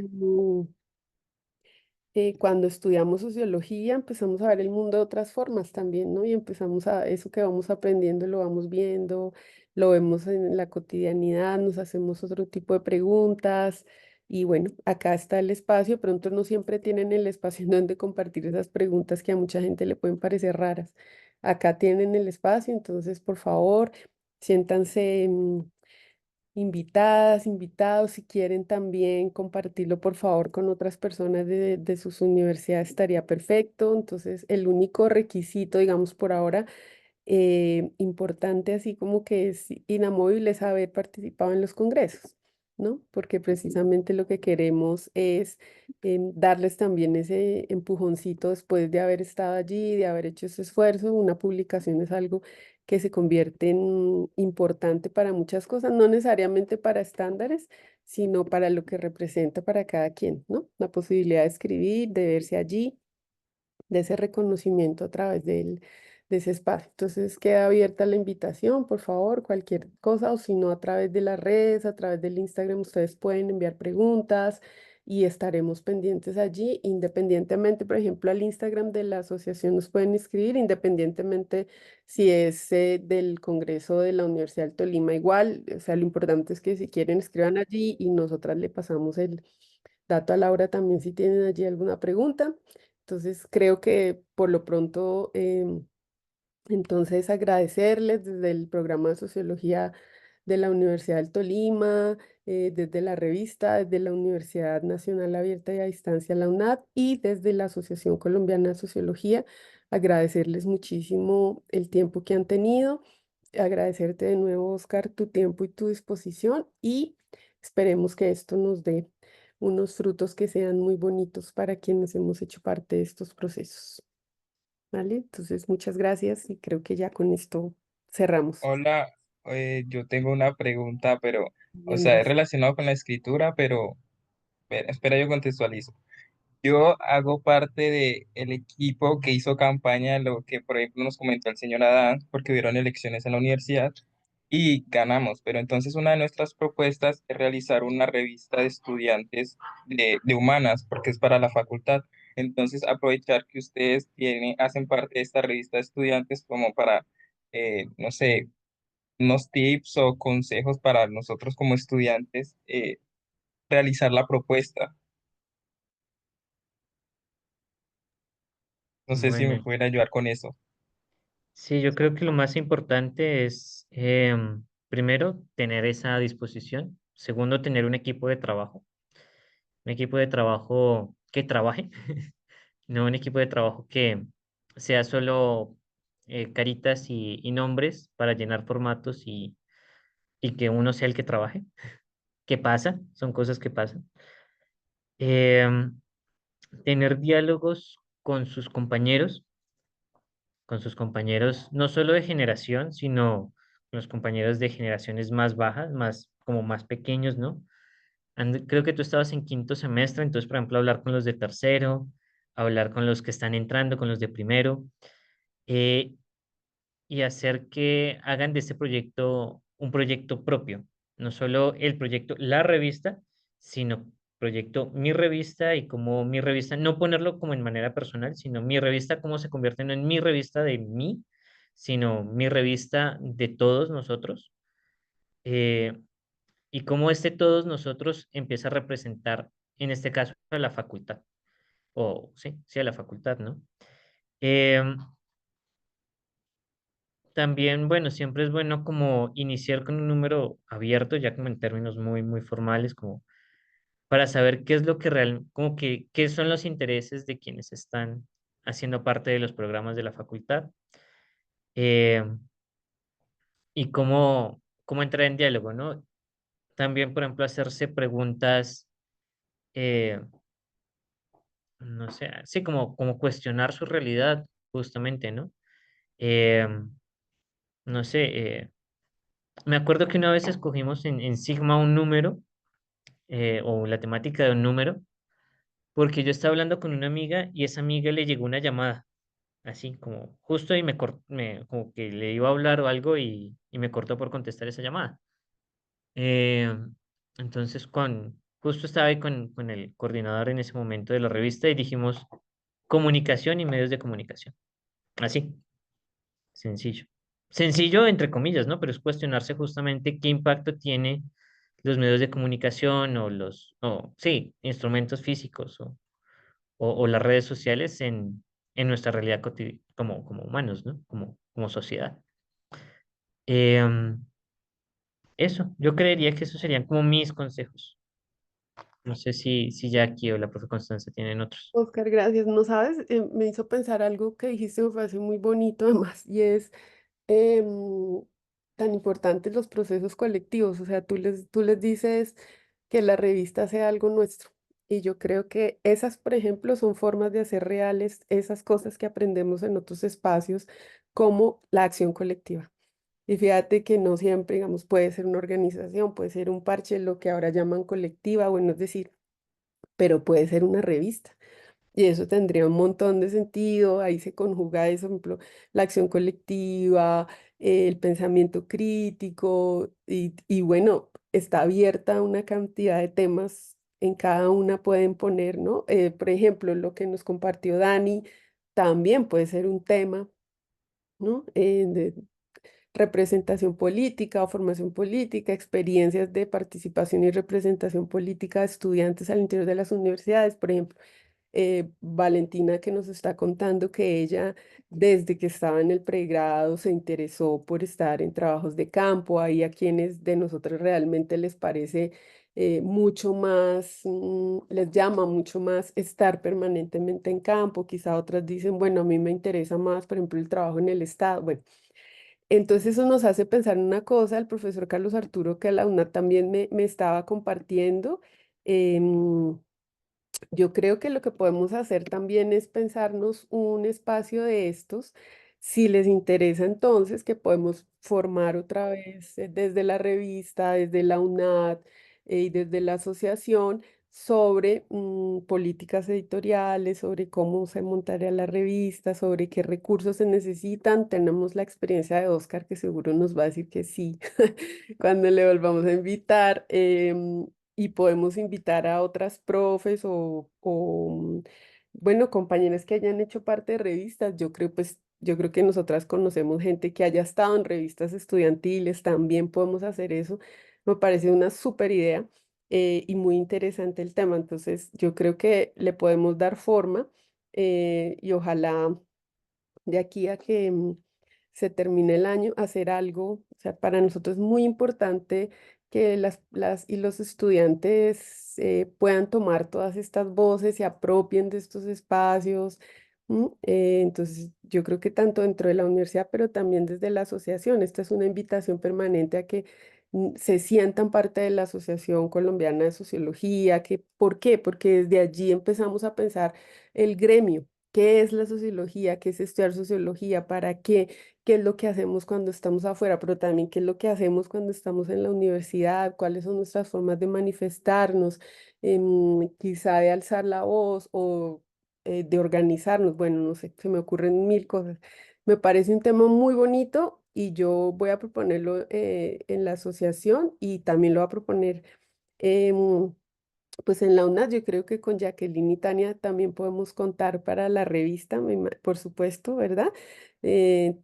cuando estudiamos sociología empezamos a ver el mundo de otras formas también, ¿no? Y empezamos a, eso que vamos aprendiendo lo vamos viendo, lo vemos en la cotidianidad, nos hacemos otro tipo de preguntas y bueno, acá está el espacio, pronto no siempre tienen el espacio en donde compartir esas preguntas que a mucha gente le pueden parecer raras. Acá tienen el espacio, entonces por favor, siéntanse invitadas, invitados, si quieren también compartirlo, por favor, con otras personas de sus universidades, estaría perfecto. Entonces, el único requisito, digamos, por ahora, importante, así como que es inamovible, es haber participado en los congresos, ¿no? Porque precisamente lo que queremos es darles también ese empujoncito después de haber estado allí, de haber hecho ese esfuerzo. Una publicación es algo que se convierte en importante para muchas cosas, no necesariamente para estándares, sino para lo que representa para cada quien, ¿no? La posibilidad de escribir, de verse allí, de ese reconocimiento a través de ese espacio. Entonces queda abierta la invitación, por favor, cualquier cosa, o si no, a través de las redes, a través del Instagram, ustedes pueden enviar preguntas y estaremos pendientes allí, independientemente, por ejemplo, al Instagram de la asociación nos pueden escribir, independientemente si es del Congreso de la Universidad del Tolima, igual, o sea, lo importante es que si quieren escriban allí y nosotras le pasamos el dato a Laura también si tienen allí alguna pregunta. Entonces, creo que por lo pronto, entonces agradecerles desde el programa de Sociología de la Universidad del Tolima, desde la revista, desde la Universidad Nacional Abierta y a Distancia, la UNAD, y desde la Asociación Colombiana de Sociología, agradecerles muchísimo el tiempo que han tenido, agradecerte de nuevo, Oscar, tu tiempo y tu disposición, y esperemos que esto nos dé unos frutos que sean muy bonitos para quienes hemos hecho parte de estos procesos. ¿Vale? Entonces, muchas gracias y creo que ya con esto cerramos. Hola, yo tengo una pregunta, pero, Y o sea, es Andrés, relacionado con la escritura, pero espera, yo contextualizo. Yo hago parte del equipo que hizo campaña, lo que por ejemplo nos comentó el señor Adán, porque hubieron elecciones en la universidad y ganamos. Pero entonces una de nuestras propuestas es realizar una revista de estudiantes de humanas, porque es para la facultad. Entonces aprovechar que ustedes hacen parte de esta revista de estudiantes como para, no sé, unos tips o consejos para nosotros como estudiantes, realizar la propuesta. No sé si me Bueno, pueden ayudar con eso. sí, yo creo que lo más importante es, primero, tener esa disposición. Segundo, tener un equipo de trabajo que trabaje, no un equipo de trabajo que sea solo caritas y nombres para llenar formatos y que uno sea el que trabaje. ¿Qué pasa? Son cosas que pasan. Em, Tener diálogos con sus compañeros no solo de generación, sino con los compañeros de generaciones más bajas, más como más pequeños, ¿no? Creo que tú estabas en quinto semestre, entonces, por ejemplo, hablar con los de tercero, hablar con los que están entrando, con los de primero, eh, y hacer que hagan de este proyecto un proyecto propio, no solo el proyecto, la revista, sino proyecto mi revista y como mi revista, no ponerlo como en manera personal, sino mi revista, cómo se convierte no en mi revista de mí, sino mi revista de todos nosotros, eh, y cómo este todos nosotros empieza a representar, en este caso, a la facultad, o sí, sí, a la facultad, ¿no? Em, También, bueno, siempre es bueno como iniciar con un número abierto, ya como en términos muy, muy formales, como para saber qué es lo que como que, qué son los intereses de quienes están haciendo parte de los programas de la facultad. eh, y cómo entrar en diálogo, ¿no? También, por ejemplo, hacerse preguntas, eh, no sé, sí, como cuestionar su realidad, justamente, ¿no? Eh, no sé, me acuerdo que una vez escogimos en Sigma un número, o la temática de un número, porque yo estaba hablando con una amiga y esa amiga le llegó una llamada, así como justo y como que le iba a hablar o algo y me cortó por contestar esa llamada. Eh, entonces, justo estaba ahí con el coordinador en ese momento de la revista y dijimos comunicación y medios de comunicación. Así, sencillo. Sencillo entre comillas, ¿no? Pero es cuestionarse justamente qué impacto tiene los medios de comunicación sí, instrumentos físicos o las redes sociales en nuestra realidad cotidiana como humanos, ¿no? Como sociedad. Em, Eso, yo creería que esos serían como mis consejos. No sé si Jackie o la profe Constanza tienen otros. Oscar, gracias. No sabes, me hizo pensar algo que dijiste, me parece muy bonito además, y es em, tan importantes los procesos colectivos. O sea, tú les dices que la revista sea algo nuestro. Y yo creo que esas, por ejemplo, son formas de hacer reales esas cosas que aprendemos en otros espacios, como la acción colectiva. Y fíjate que no siempre, digamos, puede ser una organización, puede ser un parche, lo que ahora llaman colectiva, bueno, es decir, pero puede ser una revista. Y eso tendría un montón de sentido, ahí se conjuga eso, por ejemplo, la acción colectiva, el pensamiento crítico, y bueno, está abierta una cantidad de temas, en cada una pueden poner, ¿no? Por ejemplo, lo que nos compartió Dani también puede ser un tema, ¿no? De representación política o formación política, experiencias de participación y representación política de estudiantes al interior de las universidades, por ejemplo. Valentina que nos está contando que ella desde que estaba en el pregrado se interesó por estar en trabajos de campo. Hay a quienes de nosotros realmente les parece mucho más, les llama mucho más estar permanentemente en campo. Quizá otras dicen, bueno, a mí me interesa más, por ejemplo, el trabajo en el Estado. Bueno, entonces eso nos hace pensar en una cosa, el profesor Carlos Arturo, que a la UNA también me estaba compartiendo. em, yo creo que lo que podemos hacer también es pensarnos un espacio de estos, si les interesa entonces, que podemos formar otra vez desde la revista, desde la UNAD y desde la asociación sobre políticas editoriales, sobre cómo se montaría la revista, sobre qué recursos se necesitan. Tenemos la experiencia de Oscar, que seguro nos va a decir que sí cuando le volvamos a invitar. Y podemos invitar a otras profes bueno, compañeras que hayan hecho parte de revistas. Yo creo que nosotras conocemos gente que haya estado en revistas estudiantiles, también podemos hacer eso. Me parece una súper idea, y muy interesante el tema. Entonces, yo creo que le podemos dar forma, y ojalá de aquí a que se termine el año, hacer algo. O sea, para nosotros es muy importante que las y los estudiantes puedan tomar todas estas voces, se apropien de estos espacios. Entonces, yo creo que tanto dentro de la universidad, pero también desde la asociación, esta es una invitación permanente a que se sientan parte de la Asociación Colombiana de Sociología. ¿Por qué? Porque desde allí empezamos a pensar el gremio. ¿Qué es la sociología? ¿Qué es estudiar sociología? ¿Para qué? ¿Qué es lo que hacemos cuando estamos afuera? Pero también qué es lo que hacemos cuando estamos en la universidad, cuáles son nuestras formas de manifestarnos, quizá de alzar la voz o de organizarnos. Bueno, no sé, se me ocurren mil cosas. Me parece un tema muy bonito y yo voy a proponerlo en la asociación, y también lo voy a proponer. em, pues en la UNAD. Yo creo que con Jacqueline y Tania también podemos contar para la revista, por supuesto, ¿verdad?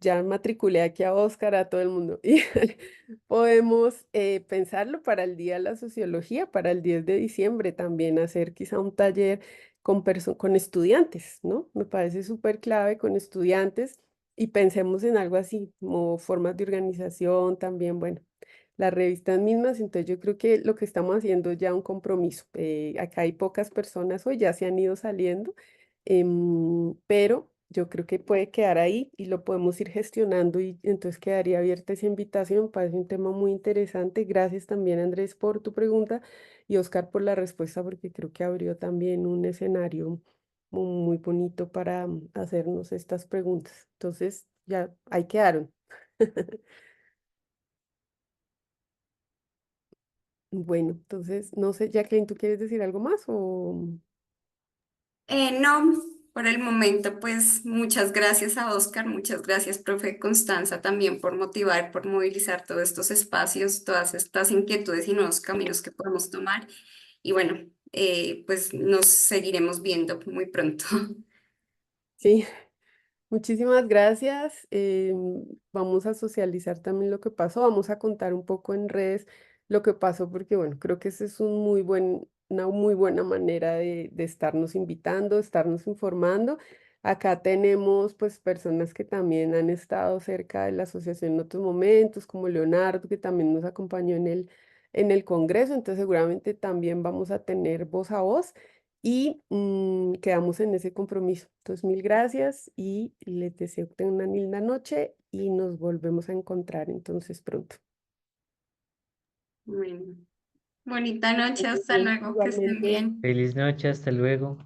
Ya matriculé aquí a Oscar, a todo el mundo. Y podemos pensarlo para el Día de la Sociología, para el 10 de diciembre también, hacer quizá un taller con estudiantes, ¿no? Me parece súper clave con estudiantes, y pensemos en algo así, como formas de organización también, bueno, las revistas mismas. Entonces yo creo que lo que estamos haciendo es ya un compromiso. Acá hay pocas personas hoy, ya se han ido saliendo, pero yo creo que puede quedar ahí y lo podemos ir gestionando y entonces quedaría abierta esa invitación. Parece un tema muy interesante. Gracias también, Andrés, por tu pregunta y Oscar por la respuesta, porque creo que abrió también un escenario muy bonito para hacernos estas preguntas. Entonces, ya ahí quedaron. Bueno, entonces, no sé, Jacqueline, ¿tú quieres decir algo más o...? No, por el momento, pues muchas gracias a Oscar, muchas gracias, profe Constanza, también por motivar, por movilizar todos estos espacios, todas estas inquietudes y nuevos caminos que podemos tomar. Y bueno, pues nos seguiremos viendo muy pronto. Sí, muchísimas gracias. Vamos a socializar también lo que pasó. Vamos a contar un poco en redes lo que pasó, porque bueno, creo que esa es una muy buena manera de estarnos invitando, estarnos informando. Acá tenemos pues personas que también han estado cerca de la asociación en otros momentos, como Leonardo, que también nos acompañó en el Congreso. Entonces seguramente también vamos a tener voz a voz y quedamos en ese compromiso. Entonces, mil gracias y les deseo que tengan una linda noche y nos volvemos a encontrar entonces pronto. Bueno, bonita noche, hasta luego, que estén Igualmente. bien. Feliz noche, hasta luego.